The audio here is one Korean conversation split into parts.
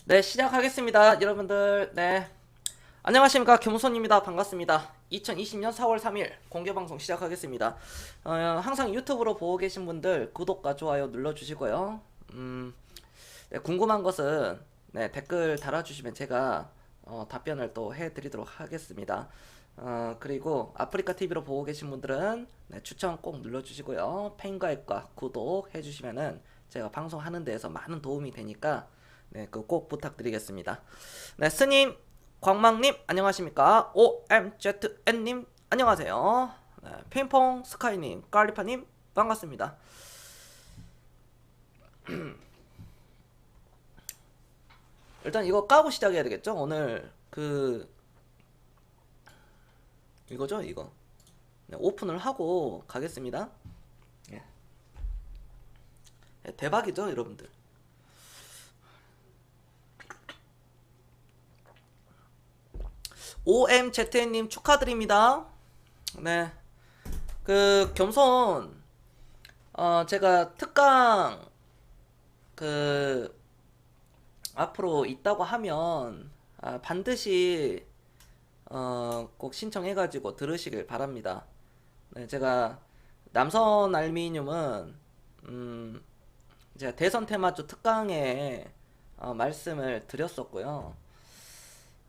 네, 시작하겠습니다. 여러분들, 네. 안녕하십니까. 겸손입니다. 반갑습니다. 2020년 4월 3일 공개방송 시작하겠습니다. 항상 유튜브로 보고 계신 분들 구독과 좋아요 눌러주시고요. 네, 궁금한 것은 네, 댓글 달아주시면 제가 답변을 또 해드리도록 하겠습니다. 그리고 아프리카 TV로 보고 계신 분들은 네, 추천 꼭 눌러주시고요. 팬가입과 구독 해주시면은 제가 방송하는 데에서 많은 도움이 되니까 네, 그거 꼭 부탁드리겠습니다. 네, 스님, 광망님, 안녕하십니까? OMZN님, 안녕하세요. 네, 핑퐁, 스카이님, 깔리파님, 반갑습니다. 일단 이거 까고 시작해야 되겠죠? 오늘 이거죠, 이거. 네, 오픈을 하고 가겠습니다. 예. 네, 대박이죠, 여러분들. OMZN님 축하드립니다. 네, 겸손, 제가 특강 그 앞으로 있다고 하면 반드시 꼭 신청해가지고 들으시길 바랍니다. 네, 제가 남선 알미늄은 제가 대선 테마주 특강에 말씀을 드렸었고요.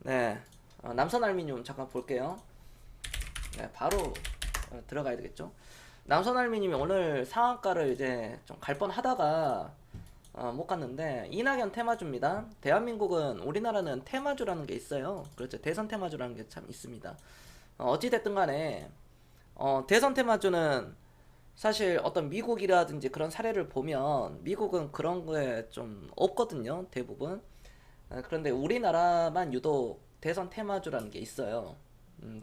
네, 남선 알미늄 잠깐 볼게요. 네, 바로 들어가야 되겠죠. 남선 알미늄이 오늘 상한가를 이제 좀 갈 뻔하다가 못 갔는데 이낙연 테마주입니다. 대한민국은 우리나라는 테마주라는 게 있어요. 그렇죠. 대선 테마주라는 게 참 있습니다. 어찌 됐든 간에 대선 테마주는 사실 어떤 미국이라든지 그런 사례를 보면 미국은 그런 거에 좀 없거든요. 대부분. 그런데 우리나라만 유독 대선 테마주라는 게 있어요.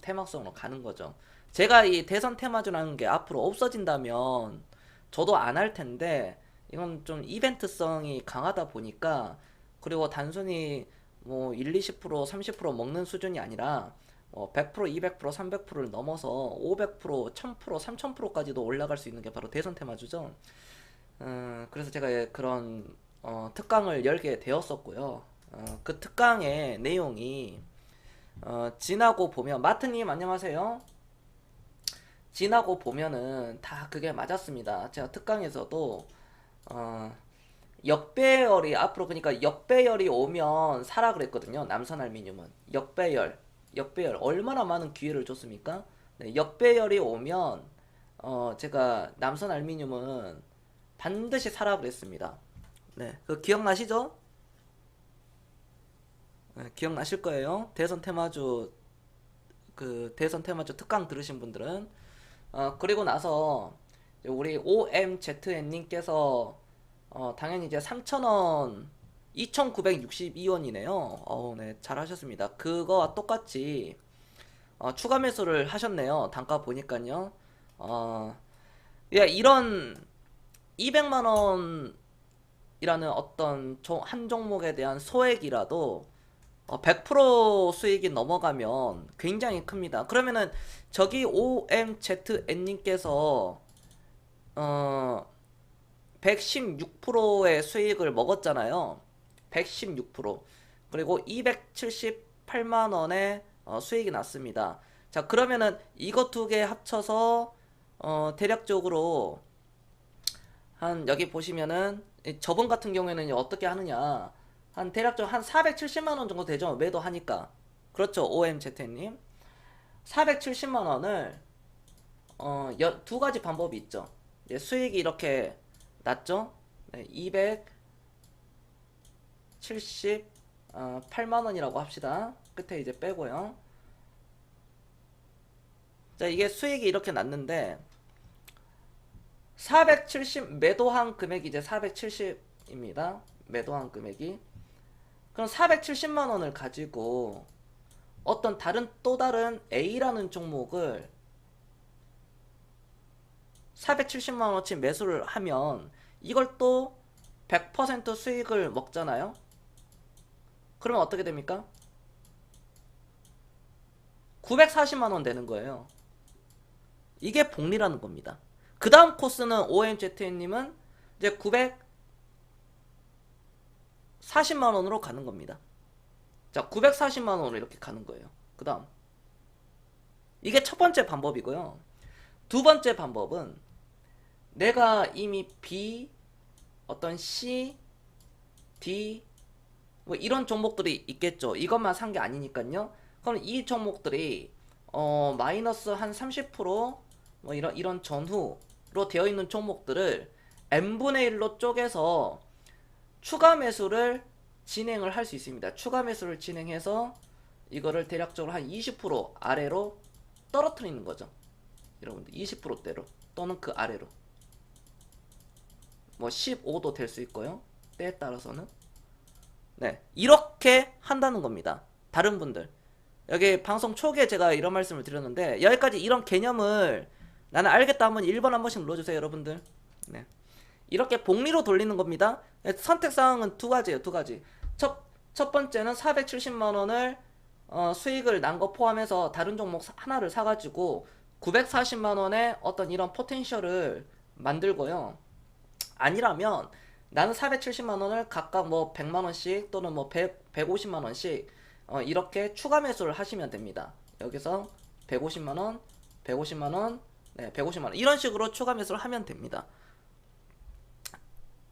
테마성으로 가는 거죠. 제가 이 대선 테마주라는 게 앞으로 없어진다면 저도 안 할 텐데 이건 좀 이벤트성이 강하다 보니까 그리고 단순히 뭐 1, 20%, 30% 먹는 수준이 아니라 100%, 200%, 300%를 넘어서 500%, 1000%, 3000%까지도 올라갈 수 있는 게 바로 대선 테마주죠. 그래서 제가 그런 특강을 열게 되었었고요. 그 특강의 내용이 지나고 보면 마트님 안녕하세요. 지나고 보면은 다 그게 맞았습니다. 제가 특강에서도 어, 역배열이 앞으로 그러니까 역배열이 오면 사라 그랬거든요. 남선 알미늄은 역배열 얼마나 많은 기회를 줬습니까? 네, 역배열이 오면 제가 남선 알미늄은 반드시 사라 그랬습니다. 네, 그 기억나시죠? 네, 기억나실 거예요. 대선 테마주 특강 들으신 분들은 그리고 나서 우리 OMZN님께서 당연히 이제 3,000원 2,962원이네요. 네, 잘하셨습니다. 그거와 똑같이 추가 매수를 하셨네요. 단가 보니까요. 예, 이런 200만 원이라는 어떤 한 종목에 대한 소액이라도 100% 수익이 넘어가면 굉장히 큽니다. 그러면은 저기 OMZN님께서 116%의 수익을 먹었잖아요. 116%. 그리고 278만 원의 수익이 났습니다. 자, 그러면은 이것 두 개 합쳐서 대략적으로 한 여기 보시면은 저번 같은 경우에는 어떻게 하느냐? 한 대략적으로 한 470만 원 정도 되죠. 매도하니까. 그렇죠. OMZ님. 470만 원을 두 가지 방법이 있죠. 수익이 이렇게 났죠. 네, 278만 원이라고 합시다. 끝에 이제 빼고요. 자, 이게 수익이 이렇게 났는데 470 매도한 금액이 이제 470입니다. 매도한 금액이. 그럼 470만 원을 가지고 어떤 또 다른 A라는 종목을 470만 원어치 매수를 하면 이걸 또 100% 수익을 먹잖아요. 그러면 어떻게 됩니까? 940만 원 되는 거예요. 이게 복리라는 겁니다. 그 다음 코스는 OMZ님은 이제 40만 원으로 가는 겁니다. 자, 940만 원으로 이렇게 가는 거예요. 그 다음. 이게 첫 번째 방법이고요. 두 번째 방법은 내가 이미 B, 어떤 C, D, 뭐 이런 종목들이 있겠죠. 이것만 산 게 아니니까요. 그럼 이 종목들이 마이너스 한 30%뭐 이런 전후로 되어 있는 종목들을 n분의 1로 쪼개서 추가 매수를 진행을 할 수 있습니다. 추가 매수를 진행해서 이거를 대략적으로 한 20% 아래로 떨어뜨리는 거죠. 여러분들 20%대로 또는 그 아래로 뭐 15도 될 수 있고요. 때에 따라서는 네, 이렇게 한다는 겁니다. 다른 분들 여기 방송 초기에 제가 이런 말씀을 드렸는데 여기까지 이런 개념을 나는 알겠다 하면 1번 한 번씩 눌러주세요 여러분들. 네, 이렇게 복리로 돌리는 겁니다. 선택사항은 두 가지예요. 두 가지. 첫 번째는 470만원을 수익을 난 거 포함해서 다른 종목 하나를 사가지고 940만원의 어떤 이런 포텐셜을 만들고요. 아니라면 나는 470만원을 각각 뭐 100만원씩 또는 뭐 150만원씩 이렇게 추가 매수를 하시면 됩니다. 여기서 150만원, 150만원, 네, 150만원 이런 식으로 추가 매수를 하면 됩니다.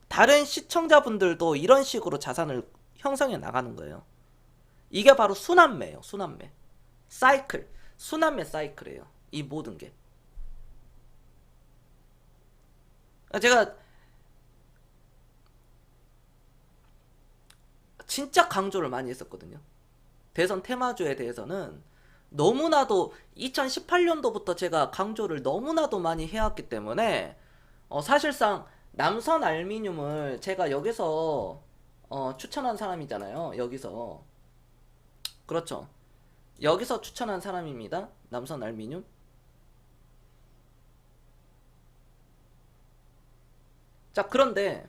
다른 시청자분들도 이런 식으로 자산을 형성해 나가는 거예요. 이게 바로 순환매예요. 순환매. 사이클. 순환매 사이클이에요. 이 모든 게. 제가 진짜 강조를 많이 했었거든요. 대선 테마주에 대해서는 너무나도 2018년도부터 제가 강조를 너무나도 많이 해왔기 때문에 사실상 남선 알미늄을 제가 여기서 추천한 사람이잖아요. 여기서 그렇죠. 여기서 추천한 사람입니다. 남선 알미늄. 자, 그런데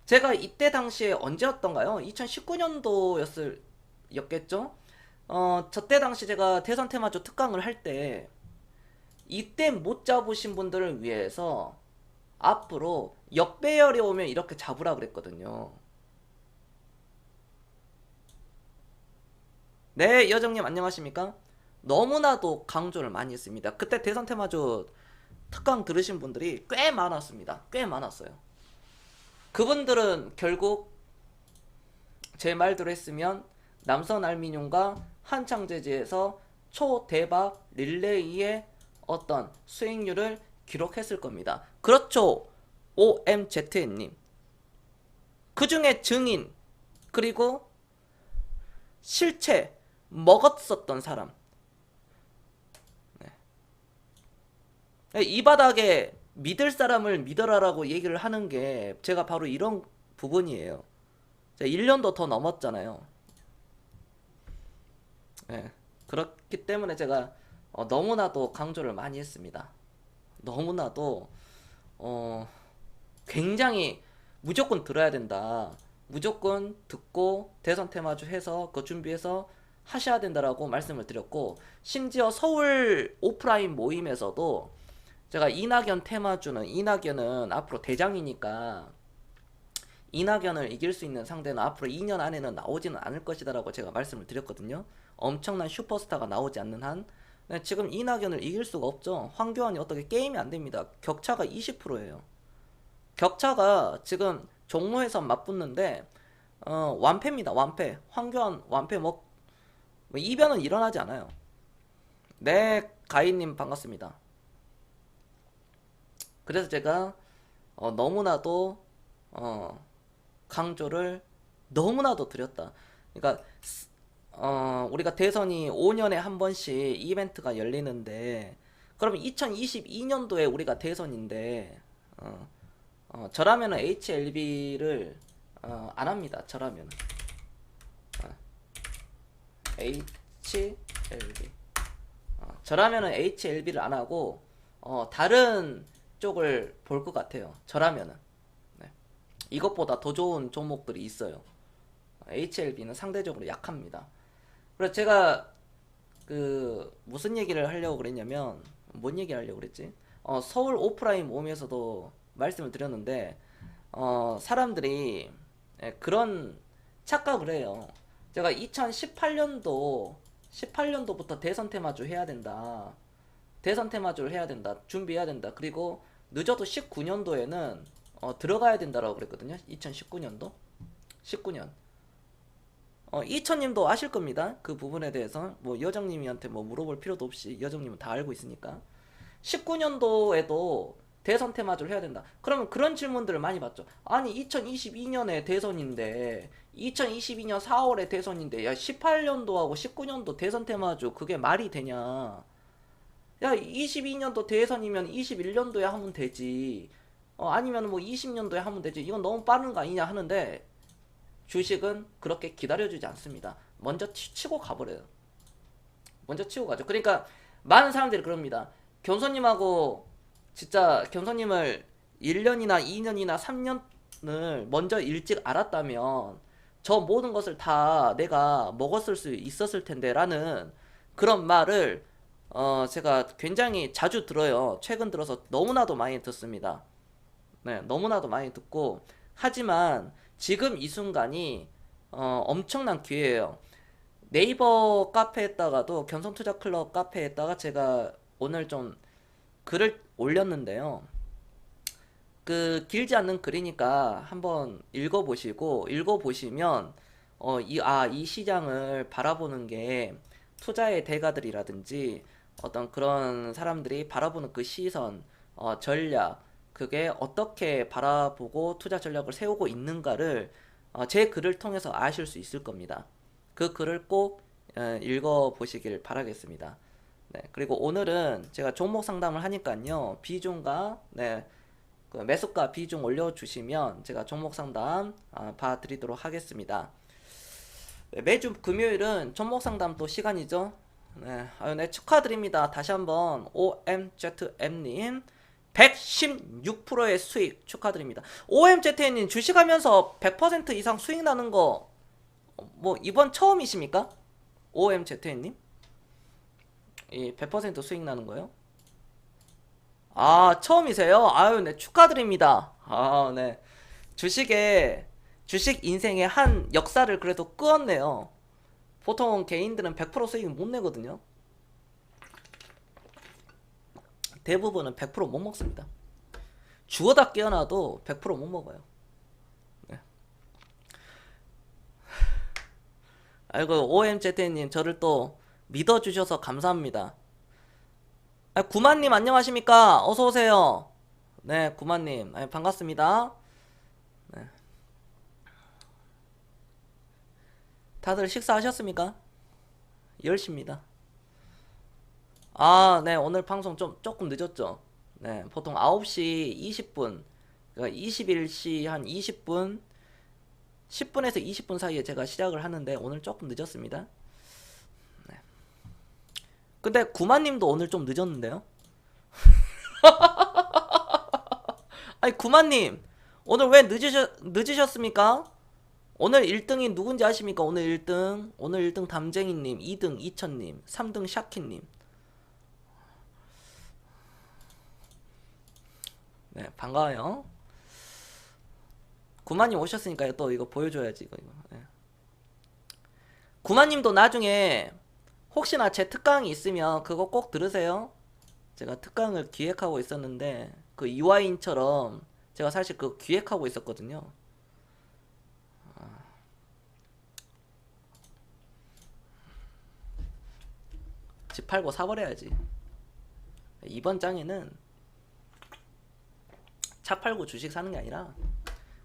제가 이때 당시에 언제였던가요? 2019년도였겠죠? 저때 당시 제가 대선 테마주 특강을 할 때 이때 못 잡으신 분들을 위해서 앞으로 역배열이 오면 이렇게 잡으라 그랬거든요. 네, 여정님 안녕하십니까? 너무나도 강조를 많이 했습니다. 그때 대선 테마주 특강 들으신 분들이 꽤 많았습니다. 꽤 많았어요. 그분들은 결국 제 말대로 했으면 남선 알미늄과 한창제지에서 초대박 릴레이의 어떤 수익률을 기록했을 겁니다. 그렇죠. OMZ님. 그 중에 증인, 그리고 실체 먹었었던 사람. 네. 이 바닥에 믿을 사람을 믿어라라고 얘기를 하는 게 제가 바로 이런 부분이에요. 1년도 더 넘었잖아요. 네. 그렇기 때문에 제가 너무나도 강조를 많이 했습니다. 너무나도 굉장히 무조건 들어야 된다. 무조건 듣고 대선 테마주 해서 그 준비해서 하셔야 된다라고 말씀을 드렸고, 심지어 서울 오프라인 모임에서도 제가 이낙연은 앞으로 대장이니까 이낙연을 이길 수 있는 상대는 앞으로 2년 안에는 나오지는 않을 것이다 라고 제가 말씀을 드렸거든요. 엄청난 슈퍼스타가 나오지 않는 한. 네, 지금 이낙연을 이길 수가 없죠. 황교안이 어떻게 게임이 안 됩니다. 격차가 20%예요. 격차가 지금 종로에서 맞붙는데 완패입니다. 완패. 황교안 완패 뭐 이변은 일어나지 않아요. 네, 가인님 반갑습니다. 그래서 제가 너무나도 강조를 너무나도 드렸다. 그러니까 우리가 대선이 5년에 한 번씩 이벤트가 열리는데, 그러면 2022년도에 우리가 대선인데 저라면은 HLB를 안 합니다. 저라면은 HLB 저라면은 HLB를 안 하고 다른 쪽을 볼 것 같아요. 저라면은. 네. 이것보다 더 좋은 종목들이 있어요. HLB는 상대적으로 약합니다. 그래서 제가 무슨 얘기를 하려고 그랬냐면, 뭔 얘기를 하려고 그랬지? 서울 오프라인 모임에서도 말씀을 드렸는데 사람들이 그런 착각을 해요. 제가 18년도부터 대선 테마주 해야 된다. 대선 테마주를 해야 된다. 준비해야 된다. 그리고 늦어도 19년도에는 들어가야 된다라고 그랬거든요. 2019년도. 19년. 이천님도 아실 겁니다. 그 부분에 대해서 뭐 여정님한테 뭐 물어볼 필요도 없이 여정님은 다 알고 있으니까. 19년도에도 대선 테마주를 해야 된다. 그러면 그런 질문들을 많이 받죠. 아니 2022년에 대선인데 2022년 4월에 대선인데 야 18년도하고 19년도 대선 테마주 그게 말이 되냐. 야 22년도 대선이면 21년도에 하면 되지. 아니면 뭐 20년도에 하면 되지. 이건 너무 빠른 거 아니냐 하는데 주식은 그렇게 기다려주지 않습니다. 먼저 치고 가버려요. 먼저 치고 가죠. 그러니까 많은 사람들이 그럽니다. 견소님하고 진짜 견소님을 1년이나 2년이나 3년을 먼저 일찍 알았다면 저 모든 것을 다 내가 먹었을 수 있었을 텐데 라는 그런 말을 제가 굉장히 자주 들어요. 최근 들어서 너무나도 많이 듣습니다. 네, 너무나도 많이 듣고 하지만 지금 이 순간이 엄청난 기회예요. 네이버 카페에다가도 견성투자클럽 카페에다가 제가 오늘 좀 글을 올렸는데요. 그 길지 않는 글이니까 한번 읽어보시면 이 시장을 바라보는 게 투자의 대가들이라든지 어떤 그런 사람들이 바라보는 그 시선, 전략, 그게 어떻게 바라보고 투자 전략을 세우고 있는가를 제 글을 통해서 아실 수 있을 겁니다. 그 글을 꼭 읽어보시길 바라겠습니다. 네, 그리고 오늘은 제가 종목 상담을 하니까요. 비중과 그 매수가 비중 올려주시면 제가 종목 상담 봐드리도록 하겠습니다. 네, 매주 금요일은 종목 상담 또 시간이죠. 네, 축하드립니다. 다시 한번 OMZM님 116%의 수익 축하드립니다. OMZM님 주식하면서 100% 이상 수익 나는 거 뭐 이번 처음이십니까? OMZM님? 이 100% 수익 나는 거요? 아, 처음이세요? 아유, 네, 축하드립니다. 아, 네. 주식 인생의 한 역사를 그래도 끄었네요. 보통 개인들은 100% 수익 못 내거든요. 대부분은 100% 못 먹습니다. 주워다 깨어나도 100% 못 먹어요. 네. 아이고, OMZ님, 저를 또 믿어주셔서 감사합니다. 구만님 안녕하십니까? 어서오세요. 네, 구만님. 반갑습니다. 네. 다들 식사하셨습니까? 10시입니다. 아, 네, 오늘 방송 조금 늦었죠? 네, 보통 9시 20분, 그러니까 21시 한 20분, 10분에서 20분 사이에 제가 시작을 하는데 오늘 조금 늦었습니다. 네. 근데 구만님도 오늘 좀 늦었는데요? 아니, 구만님, 오늘 왜 늦으셨습니까? 오늘 1등이 누군지 아십니까? 오늘 1등 담쟁이님, 2등 이천님, 3등 샤키님. 네, 반가워요. 구마님 오셨으니까 또 이거 보여줘야지, 이거. 네. 구마님도 나중에 혹시나 제 특강이 있으면 그거 꼭 들으세요. 제가 특강을 기획하고 있었는데 그 이화인처럼 제가 사실 그거 기획하고 있었거든요. 집 팔고 사버려야지. 이번 장에는 차 팔고 주식 사는 게 아니라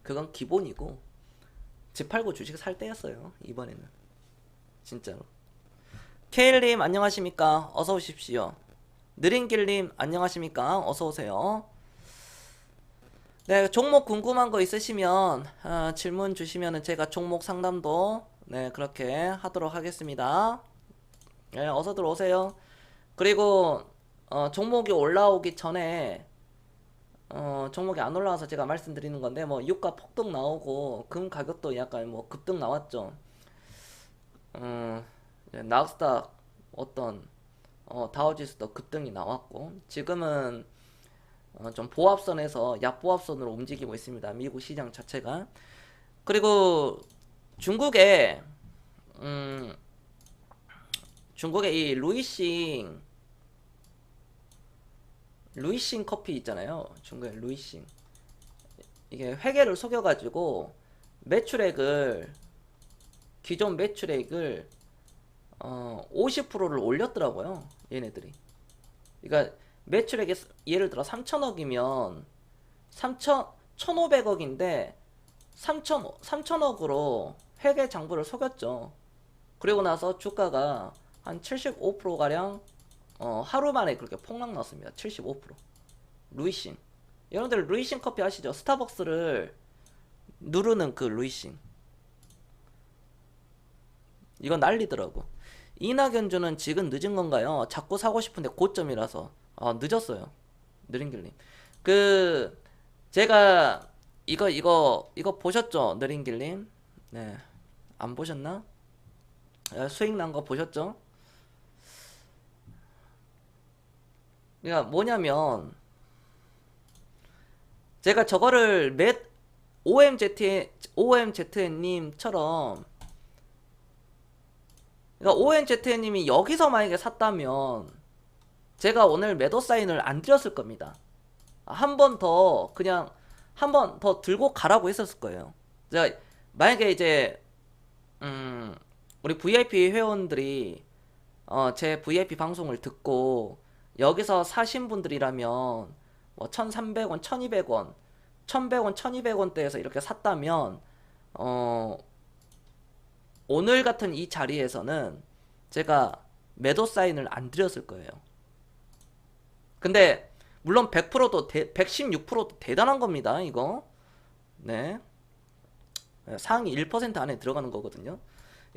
그건 기본이고 집 팔고 주식 살 때였어요. 이번에는 진짜로. 케일님 안녕하십니까? 어서 오십시오. 느린길님 안녕하십니까? 어서 오세요. 네, 종목 궁금한 거 있으시면 질문 주시면은 제가 종목 상담도 그렇게 하도록 하겠습니다. 네, 어서들 오세요. 그리고 종목이 올라오기 전에 종목이 안 올라와서 제가 말씀드리는 건데 뭐 유가 폭등 나오고 금 가격도 약간 뭐 급등 나왔죠. 나스닥 어떤 다우지수도 급등이 나왔고 지금은 좀 보합선에서 약보합선으로 움직이고 있습니다. 미국 시장 자체가. 그리고 중국에 음, 중국에 이 루이싱 커피 있잖아요. 중국에 루이싱. 이게 회계를 속여가지고 매출액을 기존 매출액을 50%를 올렸더라고요. 얘네들이. 그러니까 매출액이 예를 들어 3천억이면 1,500억인데 3천억으로 회계 장부를 속였죠. 그리고 나서 주가가 한 75%가량 하루 만에 그렇게 폭락 났습니다. 75%. 루이싱. 여러분들 루이싱 커피 아시죠? 스타벅스를 누르는 그 루이싱. 이건 난리더라고. 이낙연주는 지금 늦은 건가요? 자꾸 사고 싶은데 고점이라서. 늦었어요. 느린길님. 그 제가 이거 보셨죠? 느린길님. 네. 안 보셨나? 수익 난 거 보셨죠? 그러니까 뭐냐면 제가 저거를 OMZN님처럼 그러니까 OMZN님이 여기서 만약에 샀다면 제가 오늘 매도 사인을 안 드렸을 겁니다. 한 번 더 그냥 한 번 더 들고 가라고 했었을 거예요. 제가 만약에 이제 우리 VIP 회원들이 제 VIP 방송을 듣고 여기서 사신 분들이라면 뭐 1,300원, 1,200원, 1,100원, 1,200원대에서 이렇게 샀다면 어 오늘 같은 이 자리에서는 제가 매도 사인을 안 드렸을 거예요. 근데 물론 100%도 116%도 대단한 겁니다. 이거. 네. 상위 1% 안에 들어가는 거거든요.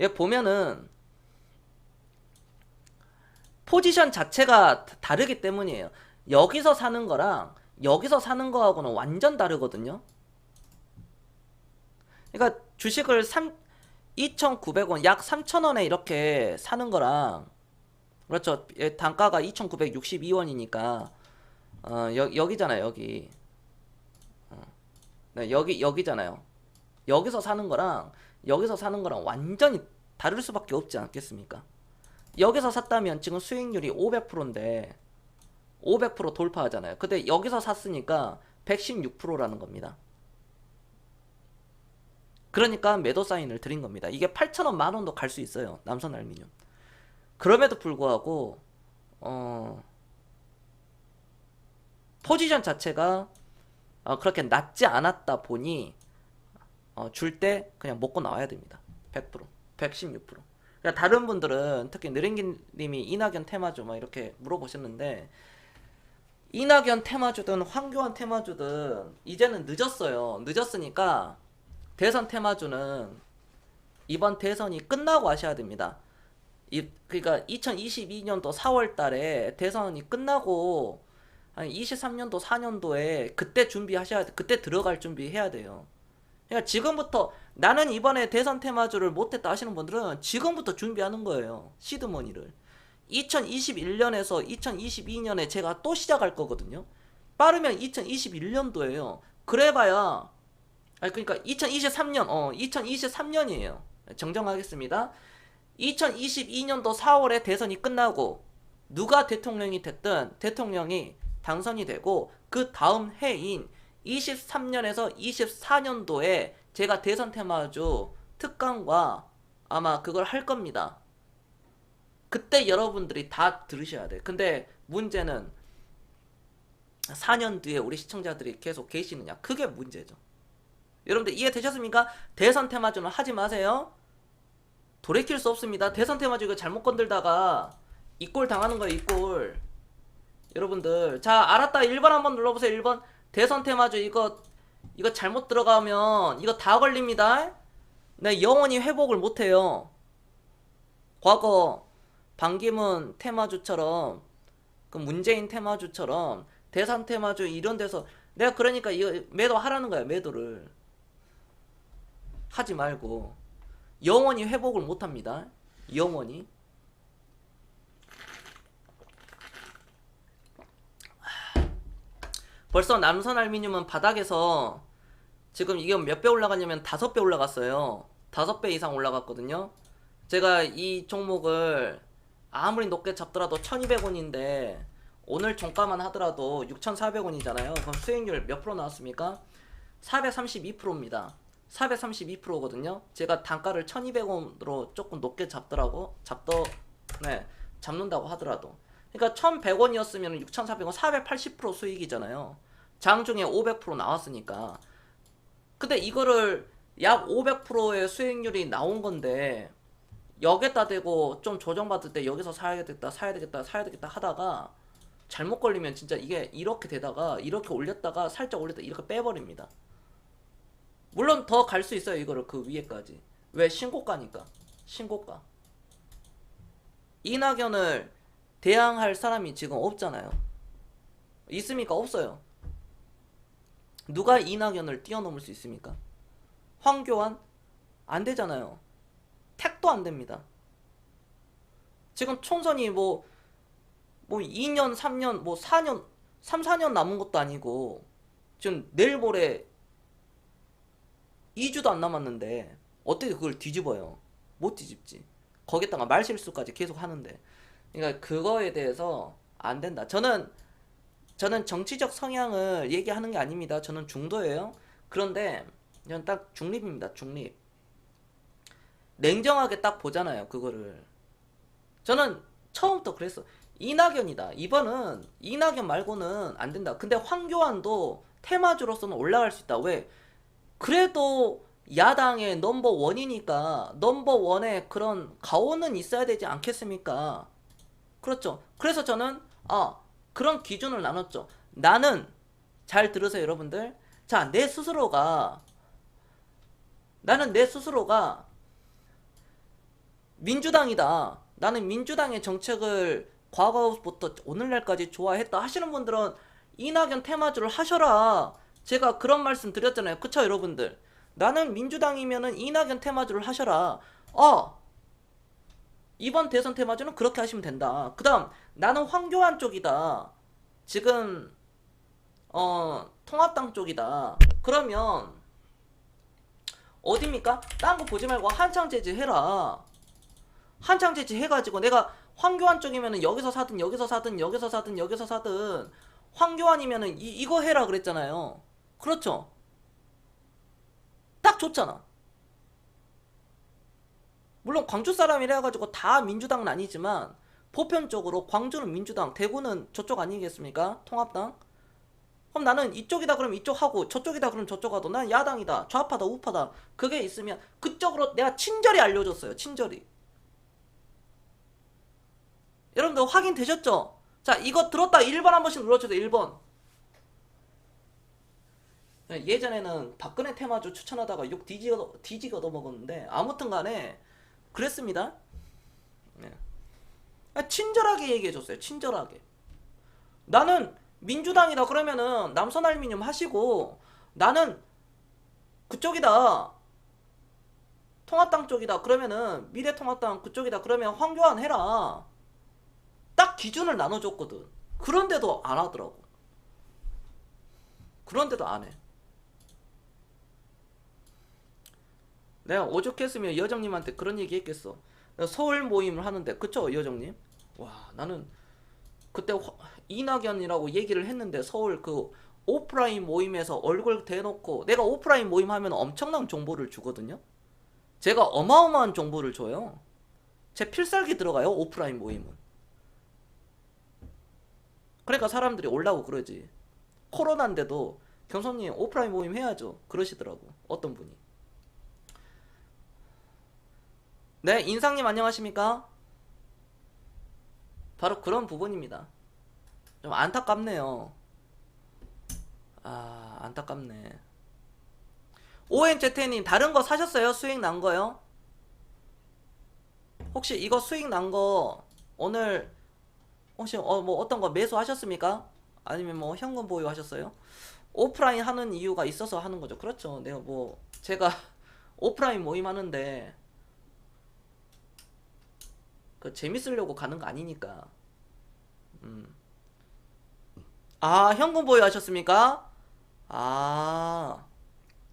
얘 보면은 포지션 자체가 다르기 때문이에요. 여기서 사는 거랑 여기서 사는 거하고는 완전 다르거든요. 그러니까 주식을 2,900원, 약 3,000원에 이렇게 사는 거랑 그렇죠. 단가가 2,962원이니까 여기잖아요. 여기. 네, 여기잖아요. 여기서 사는 거랑 여기서 사는 거랑 완전히 다를 수밖에 없지 않겠습니까? 여기서 샀다면 지금 수익률이 500%인데 500% 돌파하잖아요. 근데 여기서 샀으니까 116%라는 겁니다. 그러니까 매도 사인을 드린 겁니다. 이게 8,000원, 만원도 갈 수 있어요. 남선 알미늄. 그럼에도 불구하고 포지션 자체가 그렇게 낮지 않았다 보니 줄 때 그냥 먹고 나와야 됩니다. 100%, 116%. 그러니까 다른 분들은 특히 느린기님이 이낙연 테마주 막 이렇게 물어보셨는데 이낙연 테마주든 황교안 테마주든 이제는 늦었어요. 늦었으니까 대선 테마주는 이번 대선이 끝나고 하셔야 됩니다. 그러니까 2022년도 4월 달에 대선이 끝나고 한 23년도 4년도에 그때 준비하셔야 돼. 그때 들어갈 준비해야 돼요. 그러니까 지금부터 나는 이번에 대선 테마주를 못했다 하시는 분들은 지금부터 준비하는 거예요. 시드머니를. 2021년에서 2022년에 제가 또 시작할 거거든요. 빠르면 2021년도에요. 그래봐야 그러니까 2023년 2023년이에요. 정정하겠습니다. 2022년도 4월에 대선이 끝나고 누가 대통령이 됐든 대통령이 당선이 되고 그 다음 해인 23년에서 24년도에 제가 대선 테마주 특강과 아마 그걸 할 겁니다. 그때 여러분들이 다 들으셔야 돼. 근데 문제는 4년 뒤에 우리 시청자들이 계속 계시느냐. 그게 문제죠. 여러분들 이해되셨습니까? 대선 테마주는 하지 마세요. 돌이킬 수 없습니다. 대선 테마주 이거 잘못 건들다가 이꼴 당하는 거예요. 이꼴. 여러분들 자 알았다. 1번 한번 눌러보세요. 1번 대선 테마주 이거 잘못 들어가면 이거 다 걸립니다. 네, 영원히 회복을 못해요. 과거 반기문 테마주처럼 그 문재인 테마주처럼 대선 테마주 이런 데서 내가 그러니까 이거 매도 하라는 거야. 매도를 하지 말고 영원히 회복을 못합니다. 영원히. 벌써 남선 알미늄은 바닥에서 지금 이게 몇 배 올라갔냐면 5배 올라갔어요. 5배 이상 올라갔거든요. 제가 이 종목을 아무리 높게 잡더라도 1200원인데 오늘 종가만 하더라도 6400원이잖아요. 그럼 수익률 몇 프로 나왔습니까? 432%입니다. 432%거든요. 제가 단가를 1200원으로 조금 높게 잡는다고 하더라도. 그러니까 1100원이었으면 6400원 480% 수익이잖아요. 장중에 500% 나왔으니까. 근데 이거를 약 500%의 수익률이 나온 건데 여기다 대고 좀 조정받을 때 여기서 사야겠다 사야 되겠다 하다가 잘못 걸리면 진짜 이게 이렇게 되다가 이렇게 올렸다가 살짝 올렸다 이렇게 빼버립니다. 물론 더 갈 수 있어요. 이거를 그 위에까지. 왜? 신고가니까. 신고가. 이낙연을 대항할 사람이 지금 없잖아요. 있습니까? 없어요. 누가 이낙연을 뛰어넘을 수 있습니까? 황교안? 안 되잖아요. 택도 안 됩니다. 지금 총선이 뭐 2년, 3년, 4년, 3, 4년 남은 것도 아니고 지금 내일 모레 2주도 안 남았는데 어떻게 그걸 뒤집어요? 못 뒤집지. 거기다가 말실수까지 계속 하는데. 그러니까 그거에 대해서 안 된다. 저는 정치적 성향을 얘기하는 게 아닙니다. 저는 중도예요. 그런데 저는 딱 중립입니다. 중립. 냉정하게 딱 보잖아요. 그거를. 저는 처음부터 그랬어. 이낙연이다. 이번은 이낙연 말고는 안 된다. 근데 황교안도 테마주로서는 올라갈 수 있다. 왜? 그래도 야당의 넘버원이니까 넘버원의 그런 가오는 있어야 되지 않겠습니까? 그렇죠. 그래서 저는 그런 기준을 나눴죠. 나는 잘 들으세요, 여러분들. 자, 나는 내 스스로가 민주당이다. 나는 민주당의 정책을 과거부터 오늘날까지 좋아했다 하시는 분들은 이낙연 테마주를 하셔라. 제가 그런 말씀 드렸잖아요. 그쵸, 여러분들? 나는 민주당이면은 이낙연 테마주를 하셔라. 이번 대선 테마주는 그렇게 하시면 된다. 그 다음, 나는 황교안 쪽이다. 지금, 통합당 쪽이다. 그러면, 어딥니까? 딴 거 보지 말고 한창 제지해라. 한창 제지해가지고 내가 황교안 쪽이면은 여기서 사든 여기서 사든 여기서 사든 여기서 사든 황교안이면은 이거 해라 그랬잖아요. 그렇죠? 딱 좋잖아. 물론 광주 사람이라 해가지고 다 민주당은 아니지만 보편적으로 광주는 민주당, 대구는 저쪽 아니겠습니까? 통합당. 그럼 나는 이쪽이다 그러면 이쪽 하고 저쪽이다 그러면 저쪽 하고 난 야당이다, 좌파다, 우파다 그게 있으면 그쪽으로 내가 친절히 알려줬어요. 친절히. 여러분들 확인되셨죠? 자, 이거 들었다 1번 한 번씩 눌러주세요. 1번. 예전에는 박근혜 테마주 추천하다가 욕 뒤지가 얻어먹었는데 아무튼 간에 그랬습니다. 네. 친절하게 얘기해줬어요. 친절하게. 나는 민주당이다 그러면은 남선알미늄 하시고 나는 그쪽이다. 통합당 쪽이다 그러면은 미래통합당 그쪽이다 그러면 황교안 해라. 딱 기준을 나눠줬거든. 그런데도 안 하더라고. 그런데도 안 해. 내가 오죽했으면 여정님한테 그런 얘기 했겠어. 서울 모임을 하는데 그쵸 여정님? 와 나는 그때 이낙연이라고 얘기를 했는데 서울 그 오프라인 모임에서 얼굴 대놓고 내가 오프라인 모임 하면 엄청난 정보를 주거든요. 제가 어마어마한 정보를 줘요. 제 필살기 들어가요 오프라인 모임은. 그러니까 사람들이 올라고 그러지. 코로나인데도 경선님 오프라인 모임 해야죠 그러시더라고 어떤 분이. 네, 인상님 안녕하십니까? 바로 그런 부분입니다. 좀 안타깝네요. 안타깝네. ONZ님 다른 거 사셨어요? 수익 난 거요? 혹시 이거 수익 난 거 오늘 혹시 뭐 어떤 거 매수하셨습니까? 아니면 뭐 현금 보유하셨어요? 오프라인 하는 이유가 있어서 하는 거죠. 그렇죠. 내가 뭐 제가 오프라인 모임 하는데 그 재밌으려고 가는 거 아니니까. 현금 보유하셨습니까?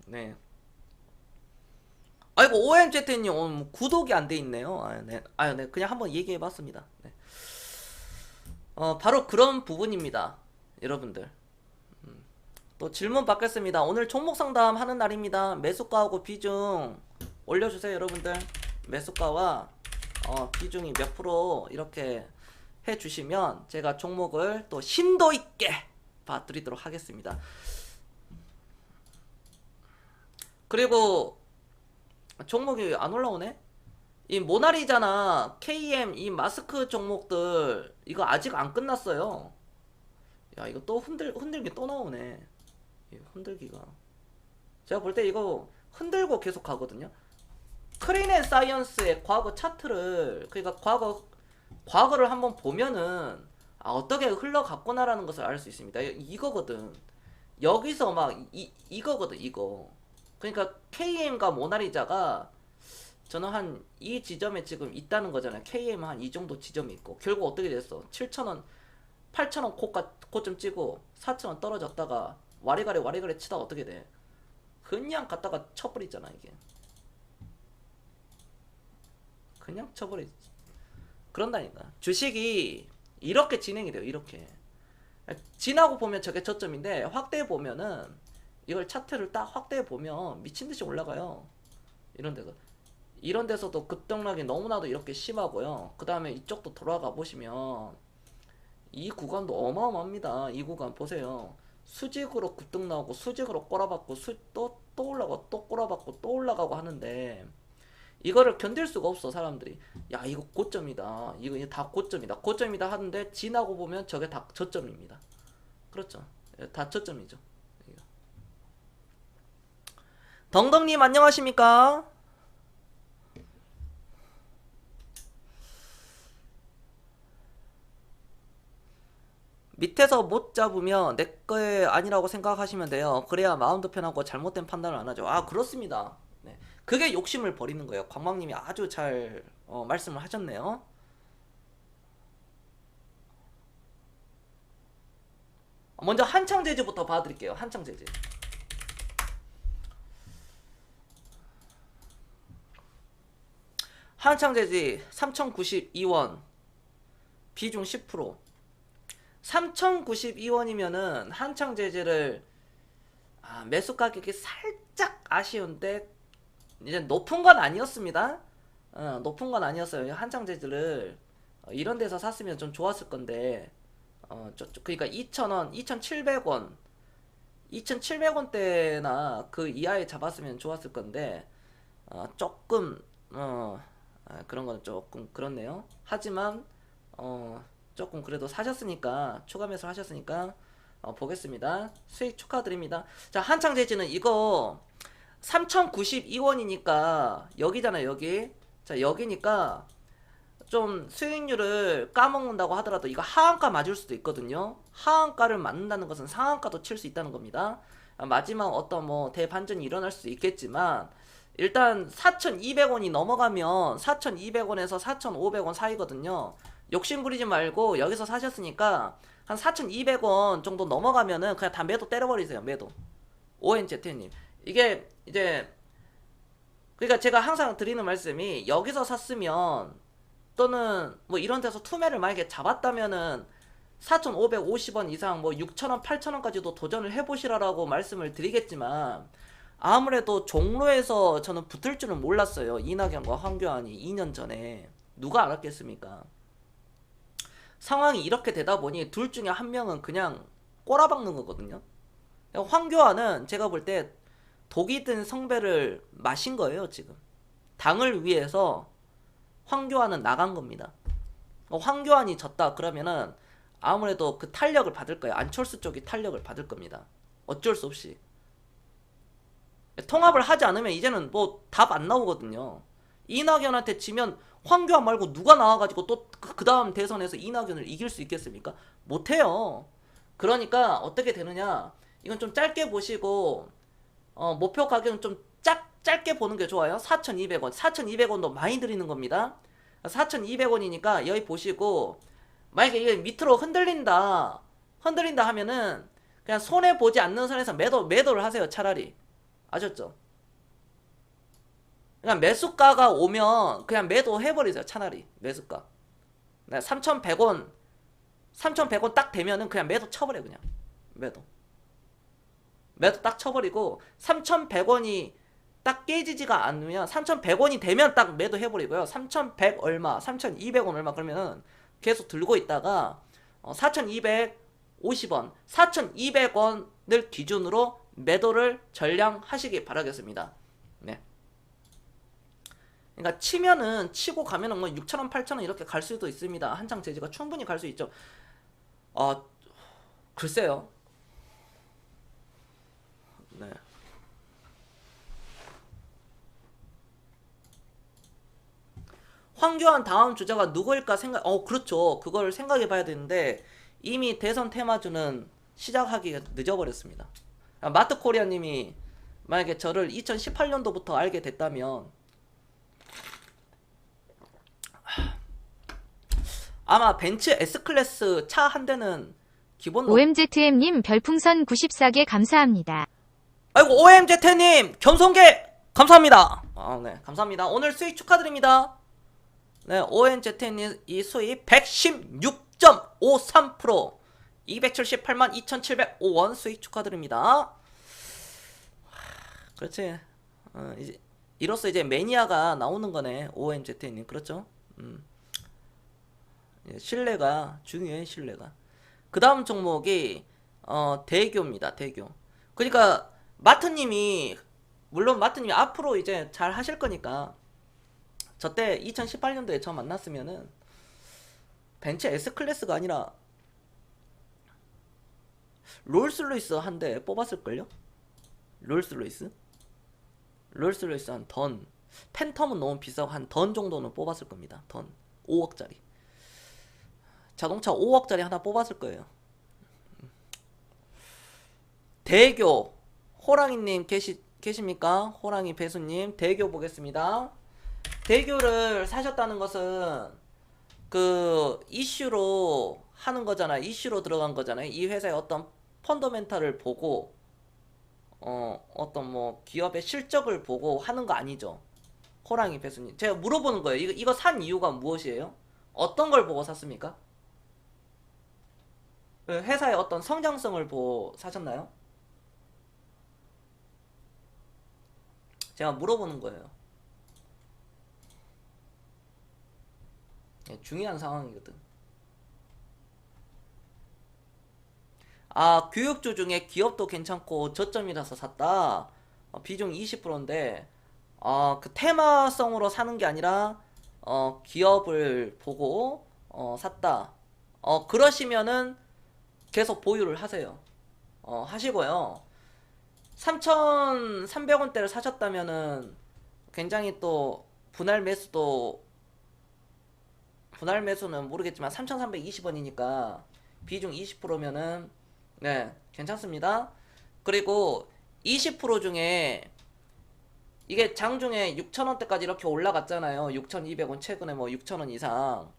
네. 아이고 OMZ님 뭐 구독이 안 돼 있네요. 네. 네. 그냥 한번 얘기해 봤습니다. 네. 바로 그런 부분입니다. 여러분들. 또 질문 받겠습니다. 오늘 종목 상담 하는 날입니다. 매수가하고 비중 올려주세요, 여러분들. 매수가와 비중이 몇 프로 이렇게 해주시면 제가 종목을 또 심도 있게 봐드리도록 하겠습니다. 그리고 종목이 안 올라오네? 이 모나리자나 KM 이 마스크 종목들 이거 아직 안 끝났어요. 야, 이거 또 흔들기 또 나오네. 이 흔들기가. 제가 볼 때 이거 흔들고 계속 가거든요. 크린앤사이언스의 과거 차트를, 그러니까 과거를 한번 보면은 어떻게 흘러갔구나라는 것을 알 수 있습니다. 이거거든. 여기서 막 이거거든, 이거. 그러니까 KM과 모나리자가 저는 한 이 지점에 지금 있다는 거잖아요. KM 한 이 정도 지점이 있고 결국 어떻게 됐어? 7,000원, 8,000원 고점 찍고 4,000원 떨어졌다가 와리가리 치다가 어떻게 돼? 그냥 갖다가 쳐버리잖아 이게. 그냥 쳐버리지. 그런다니까. 주식이 이렇게 진행이 돼요. 이렇게. 지나고 보면 저게 저점인데 확대해 보면은 이걸 차트를 딱 확대해 보면 미친듯이 올라가요. 이런 데서도 급등락이 너무나도 이렇게 심하고요. 그 다음에 이쪽도 돌아가 보시면 이 구간도 어마어마합니다. 이 구간 보세요. 수직으로 급등 나오고 수직으로 꼬라박고 또 올라가고 또 꼬라박고 또 올라가고 하는데 이거를 견딜 수가 없어 사람들이. 야, 이거 고점이다, 이거 다 고점이다 하는데 지나고 보면 저게 다 저점입니다. 그렇죠. 다 저점이죠. 덩덩님 안녕하십니까? 밑에서 못 잡으면 내 거에 아니라고 생각하시면 돼요. 그래야 마음도 편하고 잘못된 판단을 안 하죠. 그렇습니다. 네. 그게 욕심을 버리는 거예요. 광광님이 아주 잘 말씀을 하셨네요. 먼저 한창제지부터 봐드릴게요. 한창제지. 한창제지 3092원 비중 10%. 3092원이면은 한창제지를 매수 가격이 살짝 아쉬운데 이제 높은 건 아니었습니다. 높은 건 아니었어요. 한창제지를 이런 데서 샀으면 좀 좋았을 건데 그러니까 2,000원, 2,700원 2,700원대나 그 이하에 잡았으면 좋았을 건데 조금 그런 건 조금 그렇네요. 하지만 조금 그래도 사셨으니까 추가 매수 하셨으니까 보겠습니다. 수익 축하드립니다. 자, 한창제지는 이거 3,092원이니까 여기잖아요. 여기. 자, 여기니까 좀 수익률을 까먹는다고 하더라도 이거 하한가 맞을 수도 있거든요. 하한가를 맞는다는 것은 상한가도 칠 수 있다는 겁니다. 마지막 어떤 뭐 대반전이 일어날 수도 있겠지만 일단 4,200원이 넘어가면 4,200원에서 4,500원 사이거든요. 욕심 부리지 말고 여기서 사셨으니까 한 4,200원 정도 넘어가면은 그냥 다 매도 때려버리세요. 매도. ONZ님. 이게 이제 그러니까 제가 항상 드리는 말씀이 여기서 샀으면 또는 뭐 이런 데서 투매를 만약에 잡았다면은 4,550원 이상 뭐 6,000원, 8,000원까지도 도전을 해보시라라고 말씀을 드리겠지만 아무래도 종로에서 저는 붙을 줄은 몰랐어요. 이낙연과 황교안이 2년 전에. 누가 알았겠습니까? 상황이 이렇게 되다 보니 둘 중에 한 명은 그냥 꼬라박는 거거든요. 황교안은 제가 볼 때 독이 든 성배를 마신 거예요, 지금. 당을 위해서 황교안은 나간 겁니다. 황교안이 졌다 그러면은 아무래도 그 탄력을 받을 거예요. 안철수 쪽이 탄력을 받을 겁니다. 어쩔 수 없이. 통합을 하지 않으면 이제는 뭐 답 안 나오거든요. 이낙연한테 지면 황교안 말고 누가 나와가지고 또 그 다음 대선에서 이낙연을 이길 수 있겠습니까? 못해요. 그러니까 어떻게 되느냐, 이건 좀 짧게 보시고 목표 가격은 좀 짧게 보는 게 좋아요. 4,200원 4,200원도 많이 드리는 겁니다. 4,200원이니까 여기 보시고 만약에 이게 밑으로 흔들린다 하면은 그냥 손해보지 않는 선에서 매도를 하세요. 차라리. 아셨죠? 그냥 매수가가 오면 그냥 매도해버리세요. 차라리 매수가. 네, 3,100원 딱 되면은 그냥 매도 쳐버려. 그냥 매도 딱 쳐버리고, 3,100원이 딱 깨지지가 않으면 3,100원이 되면 딱 매도해버리고요. 3,100 얼마, 3,200원 얼마 그러면은 계속 들고 있다가 4,250원, 4,200원을 기준으로 매도를 전량하시기 바라겠습니다. 네. 그러니까 치고 가면은 뭐 6,000원, 8,000원 이렇게 갈 수도 있습니다. 한창 재지가 충분히 갈 수 있죠. 글쎄요. 네. 황교안 다음 주자가 누구일까 그렇죠. 그걸 생각해 봐야 되는데, 이미 대선 테마주는 시작하기가 늦어버렸습니다. 마트 코리아 님이 만약에 저를 2018년도부터 알게 됐다면, 아마 벤츠 S클래스 차 한 대는 기본으로. OMZM님 별풍선 94개 감사합니다. 아이고, OMZ님 견성계 감사합니다. 네, 감사합니다. 오늘 수익 축하드립니다. 네, OMZ님 이 수익 116.53%, 278만 2,705원 수익 축하드립니다. 그렇지. 이제 이로써 이제 매니아가 나오는 거네. OMZ님 그렇죠. 신뢰가 중요해. 신뢰가. 그 다음 종목이 대교입니다. 대교. 그러니까 마트님이, 물론 마트님이 앞으로 이제 잘 하실 거니까, 저때 2018년도에 저 만났으면은 벤츠 S클래스가 아니라 롤스로이스 한 대 뽑았을걸요? 롤스로이스 한 던. 팬텀은 너무 비싸고 한 던 정도는 뽑았을 겁니다. 던 5억짜리 자동차 5억짜리 하나 뽑았을 거예요. 대교 호랑이님 계십니까? 호랑이 배수님 대교 보겠습니다. 대교를 사셨다는 것은 그 이슈로 하는 거잖아요. 이슈로 들어간 거잖아요. 이 회사의 어떤 펀더멘탈을 보고 어떤 뭐 기업의 실적을 보고 하는 거 아니죠. 호랑이 배수님, 제가 물어보는 거예요. 이거 산 이유가 무엇이에요? 어떤 걸 보고 샀습니까? 회사의 어떤 성장성을 보고 사셨나요? 제가 물어보는 거예요. 중요한 상황이거든. 교육주 중에 기업도 괜찮고 저점이라서 샀다. 비중 20%인데, 그 테마성으로 사는 게 아니라 기업을 보고 샀다. 그러시면은 계속 보유를 하세요. 하시고요. 3,300원대를 사셨다면은 굉장히 또 분할 매수는 모르겠지만 3,320원이니까 비중 20%면은 네, 괜찮습니다. 그리고 20% 중에 이게 장중에 6,000원대까지 이렇게 올라갔잖아요. 6,200원, 최근에 뭐 6,000원 이상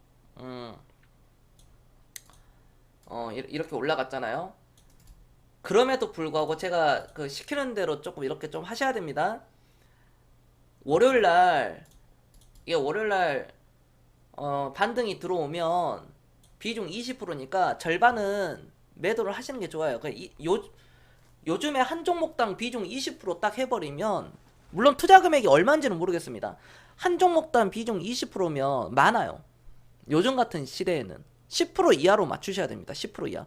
이렇게 올라갔잖아요. 그럼에도 불구하고 제가 그 시키는 대로 조금 이렇게 좀 하셔야 됩니다. 월요일날 반등이 들어오면 비중 20%니까 절반은 매도를 하시는 게 좋아요. 요즘에 한 종목당 비중 20%딱 해버리면, 물론 투자 금액이 얼마인지는 모르겠습니다. 한 종목당 비중 20%면 많아요. 요즘 같은 시대에는 10% 이하로 맞추셔야 됩니다. 10% 이하.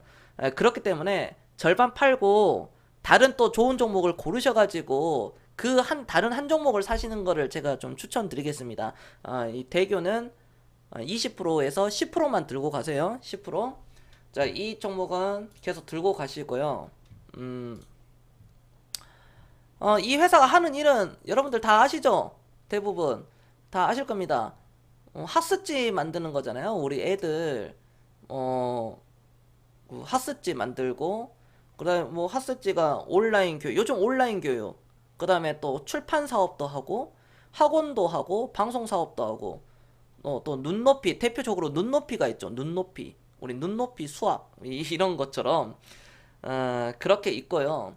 그렇기 때문에 절반 팔고 다른 또 좋은 종목을 고르셔가지고 다른 한 종목을 사시는 거를 제가 좀 추천드리겠습니다. 이 대교는 20%에서 10%만 들고 가세요. 10%. 자, 이 종목은 계속 들고 가시고요. 이 회사가 하는 일은 여러분들 다 아시죠? 대부분 다 아실 겁니다. 핫스찌 만드는 거잖아요. 우리 애들 그 핫스찌 만들고, 그다음에 뭐 핫스찌가 온라인 교육, 요즘 온라인 교육, 그다음에 또 출판 사업도 하고 학원도 하고 방송 사업도 하고, 또 눈높이, 대표적으로 눈높이가 있죠. 눈높이, 우리 눈높이 수학 이런 것처럼 그렇게 있고요.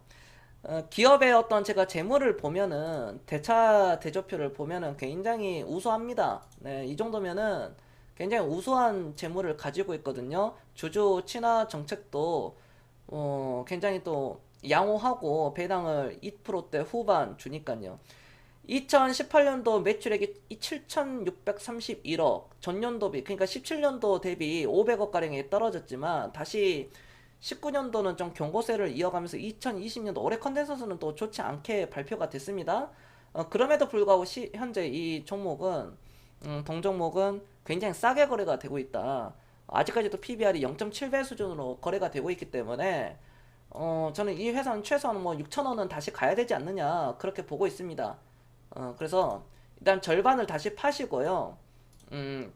기업의 어떤 제가 재물을 보면은 대차 대조표를 보면은 굉장히 우수합니다. 네, 이 정도면은 굉장히 우수한 재물을 가지고 있거든요. 주주 친화 정책도 굉장히 또 양호하고 배당을 2%대 후반 주니까요. 2018년도 매출액이 7,631억, 전년도 그러니까 17년도 대비 500억 가량이 떨어졌지만 다시 19년도는 좀 경고세를 이어가면서 2020년도 올해 컨센서스는 또 좋지 않게 발표가 됐습니다. 그럼에도 불구하고 현재 이 종목은 동종목은 굉장히 싸게 거래가 되고 있다. 아직까지도 PBR이 0.7배 수준으로 거래가 되고 있기 때문에 저는 이 회사는 최소한 뭐 6천원은 다시 가야 되지 않느냐 그렇게 보고 있습니다. 그래서 일단 절반을 다시 파시고요.